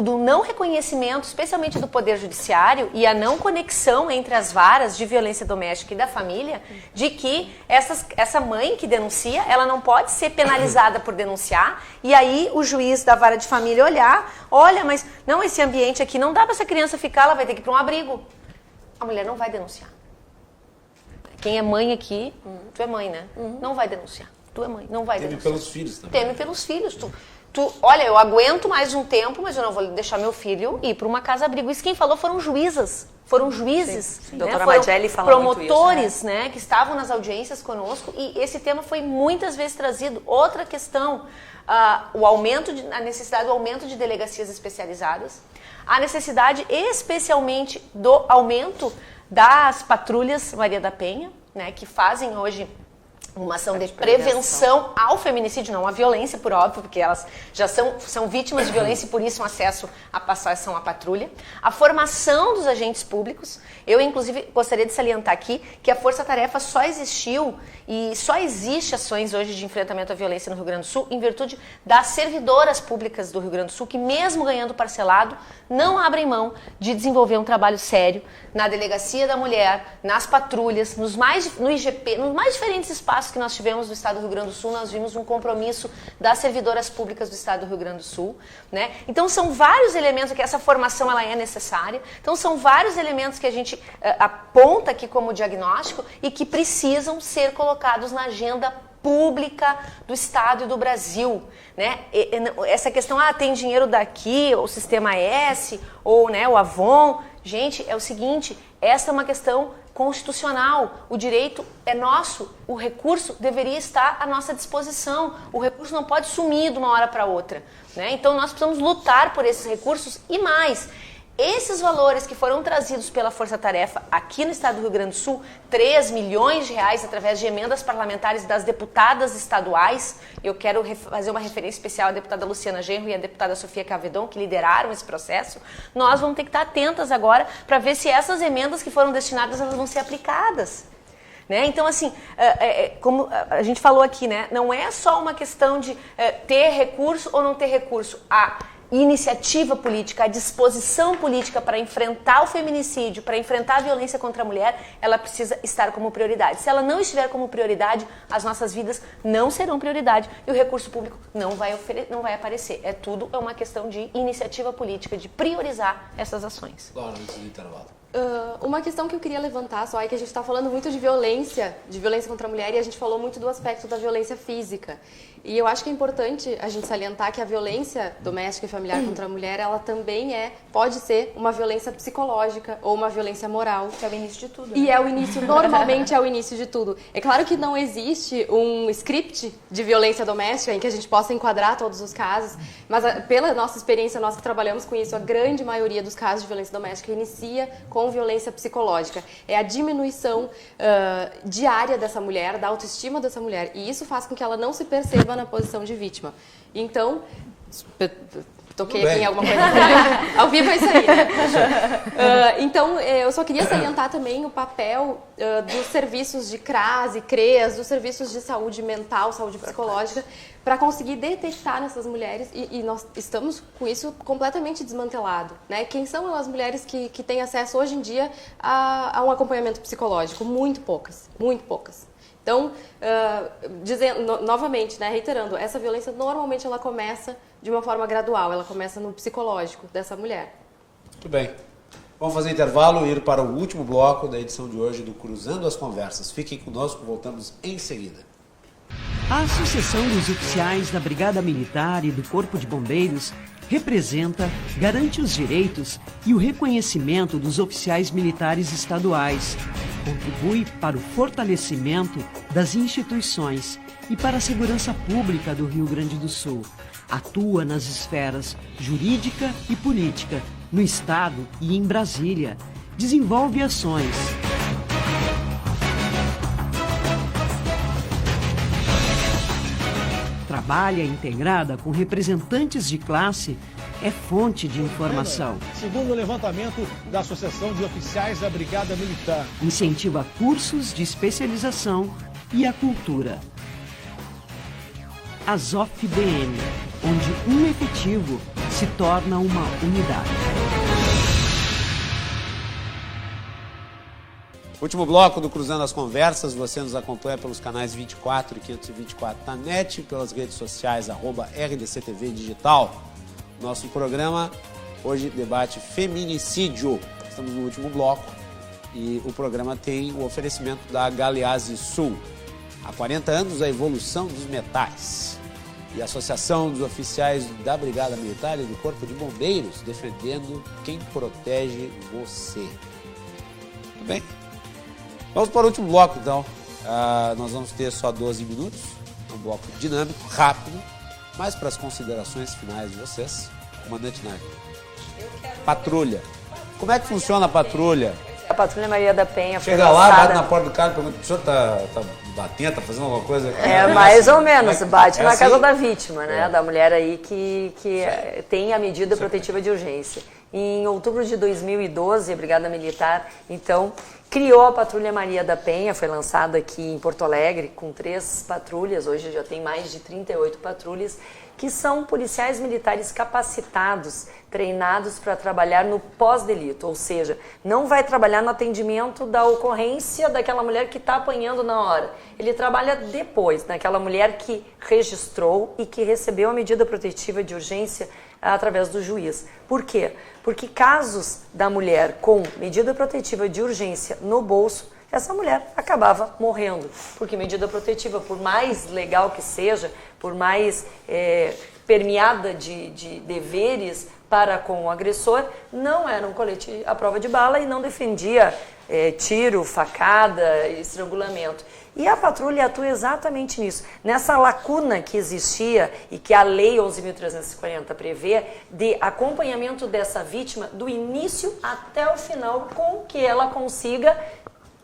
do não reconhecimento, especialmente do Poder Judiciário, e a não conexão entre as varas de violência doméstica e da família, de que essa mãe que denuncia, ela não pode ser penalizada por denunciar, e aí o juiz da vara de família olha, mas não, esse ambiente aqui não dá para essa criança ficar, ela vai ter que ir para um abrigo. A mulher não vai denunciar. Quem é mãe aqui, tu é mãe, né? Não vai denunciar. Tu é mãe, não vai denunciar. Teme pelos filhos também. Teme pelos filhos. Olha, eu aguento mais um tempo, mas eu não vou deixar meu filho ir para uma casa-abrigo. Isso quem falou foram juízes, Sim. né? Doutora Foram Madiele fala promotores, muito isso, né, que estavam nas audiências conosco, e esse tema foi muitas vezes trazido. Outra questão, a necessidade do aumento de delegacias especializadas, a necessidade especialmente do aumento das patrulhas Maria da Penha, né, que fazem hoje uma ação de prevenção ao feminicídio, não à violência, por óbvio, porque elas já são vítimas de violência e por isso um acesso à passação à patrulha. A formação dos agentes públicos. Eu, inclusive, gostaria de salientar aqui que a Força Tarefa só existiu e só existe ações hoje de enfrentamento à violência no Rio Grande do Sul em virtude das servidoras públicas do Rio Grande do Sul, que mesmo ganhando parcelado, não abrem mão de desenvolver um trabalho sério na Delegacia da Mulher, nas patrulhas, no IGP, nos mais diferentes espaços que nós tivemos no estado do Rio Grande do Sul. Nós vimos um compromisso das servidoras públicas do estado do Rio Grande do Sul, né? Então são vários elementos que essa formação ela é necessária. Então são vários elementos que a gente aponta aqui como diagnóstico e que precisam ser colocados na agenda pública do Estado e do Brasil, né? Essa questão, tem dinheiro daqui, o Sistema S, ou, né, o Avon. Gente, é o seguinte, essa é uma questão constitucional, o direito é nosso, o recurso deveria estar à nossa disposição, o recurso não pode sumir de uma hora para outra, né? Então nós precisamos lutar por esses recursos e mais. Esses valores que foram trazidos pela Força Tarefa aqui no estado do Rio Grande do Sul, 3 milhões de reais através de emendas parlamentares das deputadas estaduais, eu quero fazer uma referência especial à deputada Luciana Genro e à deputada Sofia Cavedon, que lideraram esse processo. Nós vamos ter que estar atentas agora para ver se essas emendas que foram destinadas elas vão ser aplicadas. Né? Então, assim, como a gente falou aqui, né? Não é só uma questão de ter recurso ou não ter recurso. A iniciativa política, a disposição política para enfrentar o feminicídio, para enfrentar a violência contra a mulher, ela precisa estar como prioridade. Se ela não estiver como prioridade, as nossas vidas não serão prioridade e o recurso público não vai aparecer. É uma questão de iniciativa política, de priorizar essas ações. Claro, antes do intervalo. Uma questão que eu queria levantar só é que a gente está falando muito de violência contra a mulher, e a gente falou muito do aspecto da violência física. E eu acho que é importante a gente salientar que a violência doméstica e familiar contra a mulher, ela também pode ser uma violência psicológica ou uma violência moral. Que é o início de tudo. E normalmente é o início de tudo. É claro que não existe um script de violência doméstica em que a gente possa enquadrar todos os casos, mas pela nossa experiência, nós que trabalhamos com isso, a grande maioria dos casos de violência doméstica inicia com violência psicológica. É a diminuição diária dessa mulher, da autoestima dessa mulher, e isso faz com que ela não se perceba na posição de vítima. Então, toquei aqui em alguma coisa. Ao vivo é isso aí, né? Então, eu só queria salientar também o papel dos serviços de CRAS e CREAS, dos serviços de saúde mental, saúde psicológica, para conseguir detectar nessas mulheres, e nós estamos com isso completamente desmantelado, né? Quem são as mulheres que têm acesso hoje em dia a um acompanhamento psicológico? Muito poucas, muito poucas. Então, novamente, né, reiterando, essa violência normalmente ela começa de uma forma gradual, ela começa no psicológico dessa mulher. Muito bem. Vamos fazer intervalo e ir para o último bloco da edição de hoje do Cruzando as Conversas. Fiquem conosco, voltamos em seguida. A Associação dos Oficiais da Brigada Militar e do Corpo de Bombeiros representa, garante os direitos e o reconhecimento dos oficiais militares estaduais, contribui para o fortalecimento das instituições e para a segurança pública do Rio Grande do Sul, atua nas esferas jurídica e política, no Estado e em Brasília, desenvolve ações. Trabalha integrada com representantes de classe, é fonte de informação. Segundo o levantamento da Associação de Oficiais da Brigada Militar. Incentiva cursos de especialização e a cultura. ASOF-BM, onde um efetivo se torna uma unidade. Último bloco do Cruzando as Conversas, você nos acompanha pelos canais 24 e 524 na net, pelas redes sociais, @RDCTV Digital. Nosso programa hoje debate feminicídio. Estamos no último bloco e o programa tem o oferecimento da Galeazzi Sul. Há 40 anos, a evolução dos metais. e a Associação dos Oficiais da Brigada Militar e do Corpo de Bombeiros, defendendo quem protege você. Tudo bem? Vamos para o último bloco, então. Nós vamos ter só 12 minutos, um bloco dinâmico, rápido, mas para as considerações finais de vocês, comandante Nádia. Patrulha. Como é que funciona a patrulha? A Patrulha Maria da Penha foi Chega lá, lançada... bate na porta do cara e pergunta, o senhor tá batendo, tá fazendo alguma coisa? Mais ou menos, bate na assim? casa da vítima, né? Da mulher aí que tem a medida protetiva de urgência. Em outubro de 2012, a Brigada Militar, então, criou a Patrulha Maria da Penha, foi lançada aqui em Porto Alegre com 3 patrulhas, hoje já tem mais de 38 patrulhas, que são policiais militares capacitados, treinados para trabalhar no pós-delito, ou seja, não vai trabalhar no atendimento da ocorrência daquela mulher que está apanhando na hora. Ele trabalha depois, naquela mulher que registrou e que recebeu a medida protetiva de urgência através do juiz. Por quê? Porque casos da mulher com medida protetiva de urgência no bolso, essa mulher acabava morrendo, porque medida protetiva, por mais legal que seja, por mais permeada de deveres para com o agressor, não era um colete à prova de bala e não defendia tiro, facada, estrangulamento. E a patrulha atua exatamente nisso, nessa lacuna que existia e que a Lei 11.340 prevê de acompanhamento dessa vítima do início até o final, com que ela consiga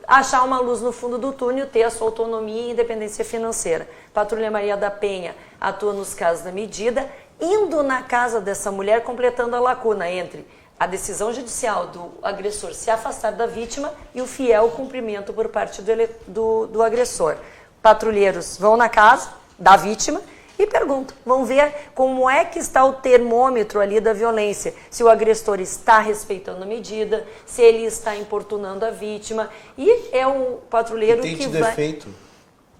achar uma luz no fundo do túnel, ter a sua autonomia e independência financeira. Patrulha Maria da Penha atua nos casos da medida, indo na casa dessa mulher, completando a lacuna entre a decisão judicial do agressor se afastar da vítima e o fiel cumprimento por parte do agressor. Patrulheiros vão na casa da vítima e perguntam, vão ver como é que está o termômetro ali da violência, se o agressor está respeitando a medida, se ele está importunando a vítima, e é o patrulheiro que vai... defeito.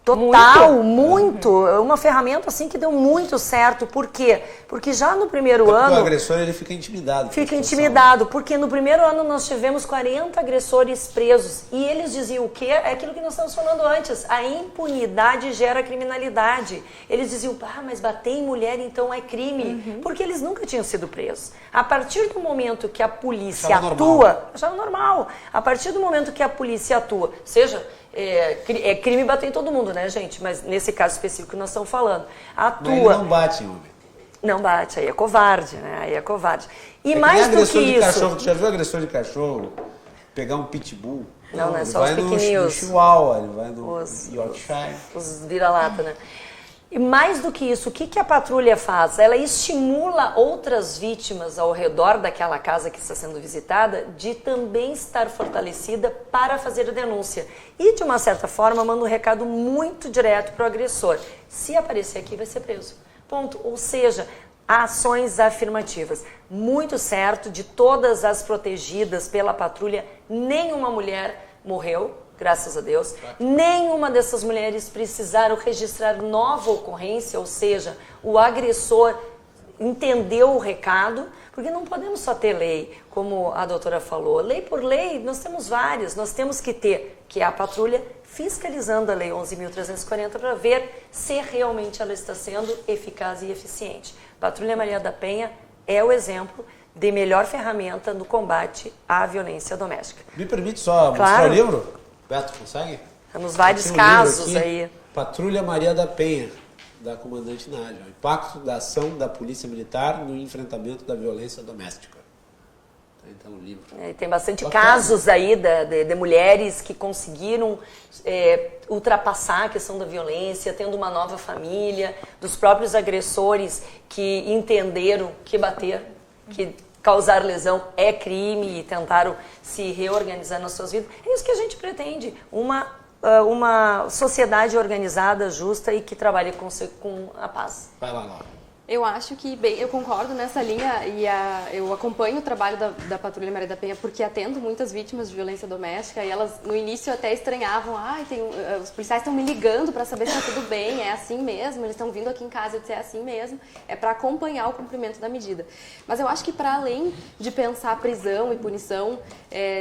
Total, muito. É uma ferramenta assim que deu muito certo. Por quê? Porque já no primeiro ano... O agressor ele fica intimidado. Fica intimidado, porque no primeiro ano nós tivemos 40 agressores presos. E eles diziam o quê? É aquilo que nós estamos falando antes. A impunidade gera criminalidade. Eles diziam, mas bater em mulher então é crime. Porque eles nunca tinham sido presos. A partir do momento que a polícia atua... Achava normal. A partir do momento que a polícia atua, seja... É crime bater em todo mundo, né, gente? Mas nesse caso específico que nós estamos falando. Atua. Mas ele não bate, homem. Não bate, aí é covarde, né? Aí é covarde. E mais do que isso... Cachorro, tu já viu agressor de cachorro pegar um pitbull? Não é só os pequenininhos. No Chihuahua, ele vai no Yorkshire. Os vira-lata, né? E mais do que isso, o que a patrulha faz? Ela estimula outras vítimas ao redor daquela casa que está sendo visitada de também estar fortalecida para fazer a denúncia. E, de uma certa forma, manda um recado muito direto para o agressor. Se aparecer aqui, vai ser preso. Ponto. Ou seja, ações afirmativas. Muito certo, de todas as protegidas pela patrulha, nenhuma mulher morreu. Graças a Deus, nenhuma dessas mulheres precisaram registrar nova ocorrência, ou seja, o agressor entendeu o recado, porque não podemos só ter lei, como a doutora falou. Lei por lei, nós temos várias, nós temos que ter, que é a patrulha fiscalizando a Lei 11.340 para ver se realmente ela está sendo eficaz e eficiente. Patrulha Maria da Penha é o exemplo de melhor ferramenta no combate à violência doméstica. Me permite só mostrar o livro? Beto, consegue? Temos vários casos aí. Patrulha Maria da Penha, da comandante Nádia. O impacto da ação da Polícia Militar no enfrentamento da violência doméstica. Então, o livro. Tem bastante casos aí de mulheres que conseguiram ultrapassar a questão da violência, tendo uma nova família, dos próprios agressores que entenderam que bater, que causar lesão é crime e tentaram se reorganizar nas suas vidas. É isso que a gente pretende, uma sociedade organizada, justa e que trabalhe com a paz. Vai lá, Laura. Eu acho que, eu concordo nessa linha e eu acompanho o trabalho da Patrulha Maria da Penha porque atendo muitas vítimas de violência doméstica e elas no início até estranhavam, os policiais estão me ligando para saber se está tudo bem, é assim mesmo, eles estão vindo aqui em casa, eu disse, é assim mesmo, é para acompanhar o cumprimento da medida. Mas eu acho que para além de pensar prisão e punição,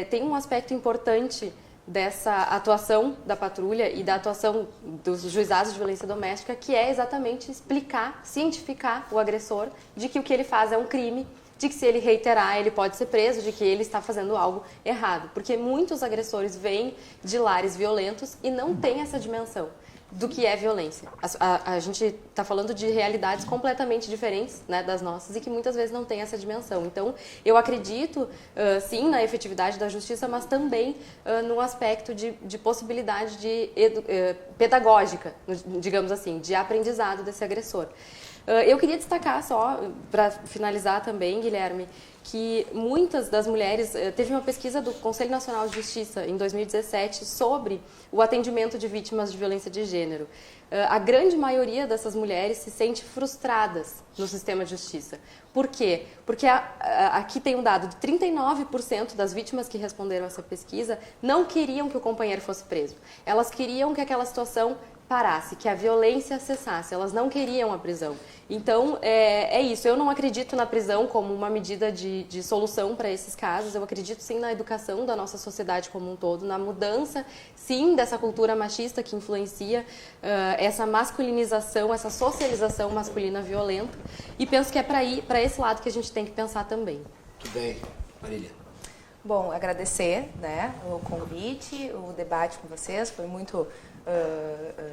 tem um aspecto importante dessa atuação da patrulha e da atuação dos juizados de violência doméstica, que é exatamente explicar, cientificar o agressor de que o que ele faz é um crime, de que se ele reiterar ele pode ser preso, de que ele está fazendo algo errado. Porque muitos agressores vêm de lares violentos e não têm essa dimensão do que é violência. A gente está falando de realidades completamente diferentes, né, das nossas, e que muitas vezes não tem essa dimensão. Então, eu acredito, sim, na efetividade da justiça, mas também num aspecto de possibilidade pedagógica, digamos assim, de aprendizado desse agressor. Eu queria destacar só, para finalizar também, Guilherme, que muitas das mulheres... Teve uma pesquisa do Conselho Nacional de Justiça, em 2017, sobre o atendimento de vítimas de violência de gênero. A grande maioria dessas mulheres se sente frustradas no sistema de justiça. Por quê? Porque aqui tem um dado de 39% das vítimas que responderam a essa pesquisa não queriam que o companheiro fosse preso. Elas queriam que aquela situação parasse, que a violência cessasse, elas não queriam a prisão. Então, é isso, eu não acredito na prisão como uma medida de solução para esses casos, eu acredito sim na educação da nossa sociedade como um todo, na mudança, sim, dessa cultura machista que influencia essa masculinização, essa socialização masculina violenta, e penso que é para esse lado que a gente tem que pensar também. Muito bem. Marília. Bom, agradecer, né, o convite, o debate com vocês, foi muito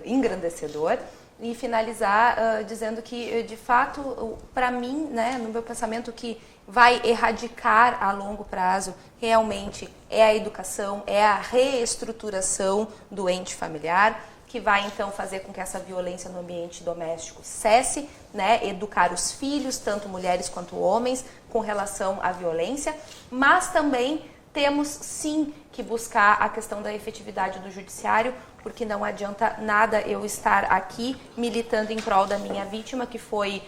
engrandecedor, e finalizar dizendo que, de fato, para mim, né, no meu pensamento, que vai erradicar a longo prazo realmente é a educação, é a reestruturação do ente familiar, que vai então fazer com que essa violência no ambiente doméstico cesse, né, educar os filhos, tanto mulheres quanto homens, com relação à violência, mas também temos sim que buscar a questão da efetividade do judiciário, porque não adianta nada eu estar aqui militando em prol da minha vítima, que foi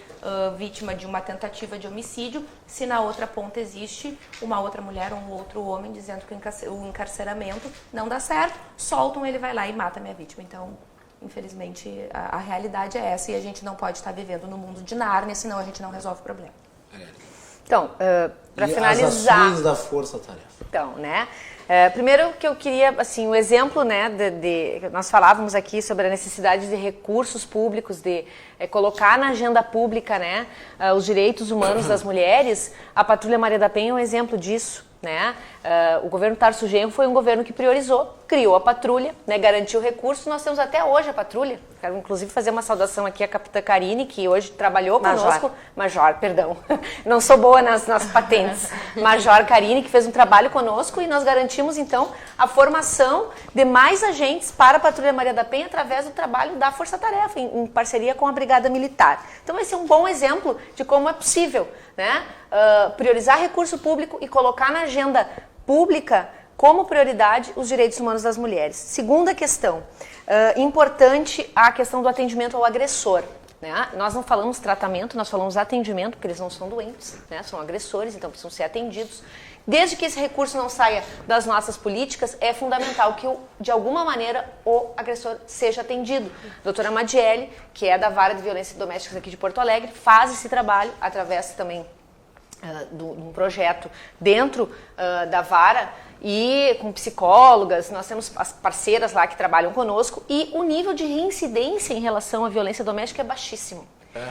vítima de uma tentativa de homicídio, se na outra ponta existe uma outra mulher ou um outro homem dizendo que o encarceramento não dá certo, soltam, ele vai lá e mata a minha vítima. Então, infelizmente, a realidade é essa, e a gente não pode estar vivendo no mundo de Nárnia, senão a gente não resolve o problema. Então, para finalizar... as ações da força-tarefa. Então, né? Primeiro que eu queria, assim, o exemplo, né, nós falávamos aqui sobre a necessidade de recursos públicos, de colocar na agenda pública, né, os direitos humanos das mulheres. A Patrulha Maria da Penha é um exemplo disso, né? O governo Tarso Genro foi um governo que priorizou, criou a patrulha, né, garantiu recursos. Nós temos até hoje a patrulha. Quero, inclusive, fazer uma saudação aqui à capitã Karine, que hoje trabalhou conosco. Major, perdão. Não sou boa nas patentes. Major Karine, que fez um trabalho conosco, e nós garantimos, então, a formação de mais agentes para a Patrulha Maria da Penha através do trabalho da Força Tarefa, em parceria com a Brigada Militar. Então, esse é um bom exemplo de como é possível, né, priorizar recurso público e colocar na agenda pública como prioridade os direitos humanos das mulheres. Segunda questão, importante a questão do atendimento ao agressor. Né? Nós não falamos tratamento, nós falamos atendimento, porque eles não são doentes, né? São agressores, então precisam ser atendidos. Desde que esse recurso não saia das nossas políticas, é fundamental que, de alguma maneira, o agressor seja atendido. A doutora Madiele, que é da Vara de Violência Doméstica aqui de Porto Alegre, faz esse trabalho através também de um projeto dentro da Vara, e com psicólogas, nós temos as parceiras lá que trabalham conosco, e o nível de reincidência em relação à violência doméstica é baixíssimo.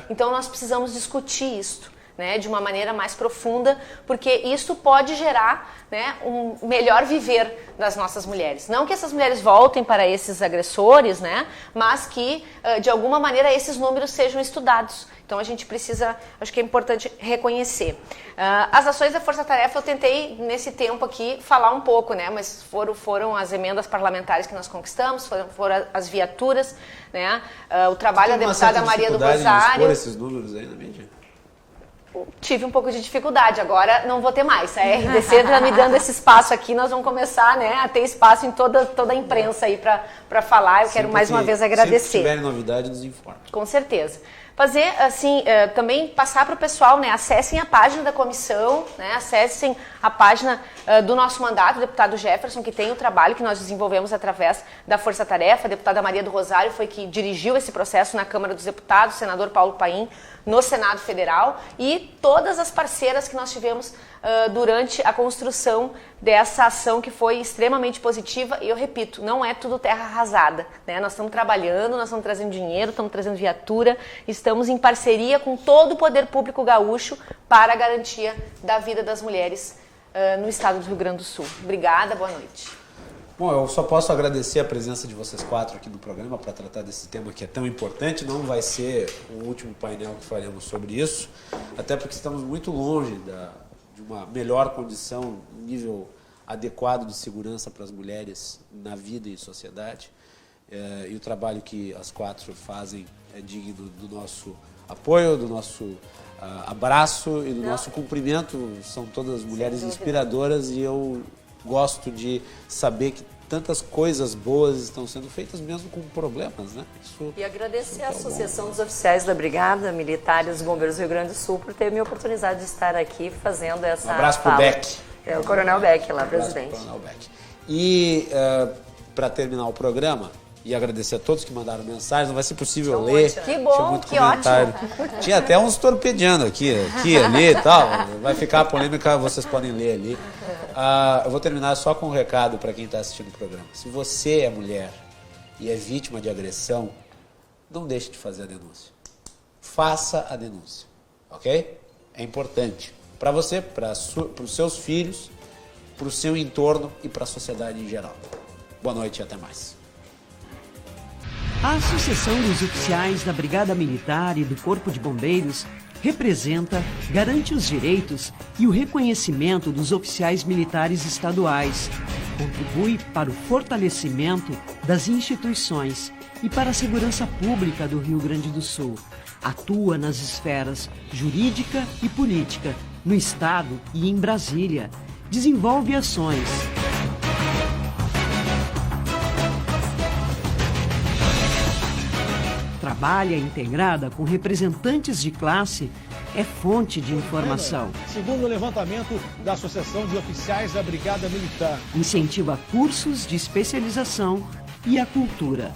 Então nós precisamos discutir isto, né, de uma maneira mais profunda, porque isso pode gerar, né, um melhor viver das nossas mulheres. Não que essas mulheres voltem para esses agressores, né, mas que, de alguma maneira, esses números sejam estudados. Então a gente precisa, acho que é importante reconhecer. As ações da Força Tarefa, eu tentei, nesse tempo aqui, falar um pouco, né, mas foram as emendas parlamentares que nós conquistamos, foram as viaturas, né, o trabalho da deputada Maria do Rosário. Expor esses números aí na mídia? Tive um pouco de dificuldade, agora não vou ter mais. A RDC está me dando esse espaço aqui, nós vamos começar, né, a ter espaço em toda a imprensa aí para falar. Eu quero mais uma vez agradecer. Se tiverem novidade, nos informe. Com certeza. Fazer, assim, também passar para o pessoal, né, acessem a página da comissão, né, acessem a página do nosso mandato, o deputado Jefferson, que tem o trabalho que nós desenvolvemos através da Força Tarefa. A deputada Maria do Rosário foi que dirigiu esse processo na Câmara dos Deputados, o senador Paulo Paim no Senado Federal, e todas as parceiras que nós tivemos durante a construção dessa ação que foi extremamente positiva. E eu repito, não é tudo terra arrasada, né? Nós estamos trabalhando, nós estamos trazendo dinheiro, estamos trazendo viatura, estamos em parceria com todo o poder público gaúcho para a garantia da vida das mulheres no estado do Rio Grande do Sul. Obrigada, boa noite. Bom, eu só posso agradecer a presença de vocês 4 aqui no programa para tratar desse tema que é tão importante. Não vai ser o último painel que faremos sobre isso, até porque estamos muito longe de uma melhor condição, um nível adequado de segurança para as mulheres na vida e sociedade. E o trabalho que as 4 fazem é digno do nosso apoio, do nosso abraço e do nosso cumprimento. São todas mulheres inspiradoras e eu gosto de saber que tantas coisas boas estão sendo feitas mesmo com problemas, né? E agradecer à Associação dos Oficiais da Brigada Militar e dos Bombeiros do Rio Grande do Sul por ter me oportunidade de estar aqui fazendo essa fala. Um abraço pro Beck. É o Coronel Beck lá, presidente. Coronel Beck. E para terminar o programa, e agradecer a todos que mandaram mensagens, não vai ser possível ler. Que bom, que ótimo. Tinha até uns torpedeando aqui, ali e tal. Vai ficar a polêmica, vocês podem ler ali. Eu vou terminar só com um recado para quem está assistindo o programa. Se você é mulher e é vítima de agressão, não deixe de fazer a denúncia. Faça a denúncia, ok? É importante para você, para os seus filhos, para o seu entorno e para a sociedade em geral. Boa noite e até mais. A Associação dos Oficiais da Brigada Militar e do Corpo de Bombeiros representa, garante os direitos e o reconhecimento dos oficiais militares estaduais, contribui para o fortalecimento das instituições e para a segurança pública do Rio Grande do Sul, atua nas esferas jurídica e política, no Estado e em Brasília, desenvolve ações. Trabalha integrada com representantes de classe, é fonte de informação. Segundo o levantamento da Associação de Oficiais da Brigada Militar, incentiva cursos de especialização e a cultura.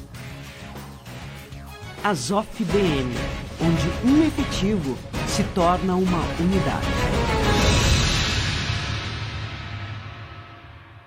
Azov BM, onde um efetivo se torna uma unidade.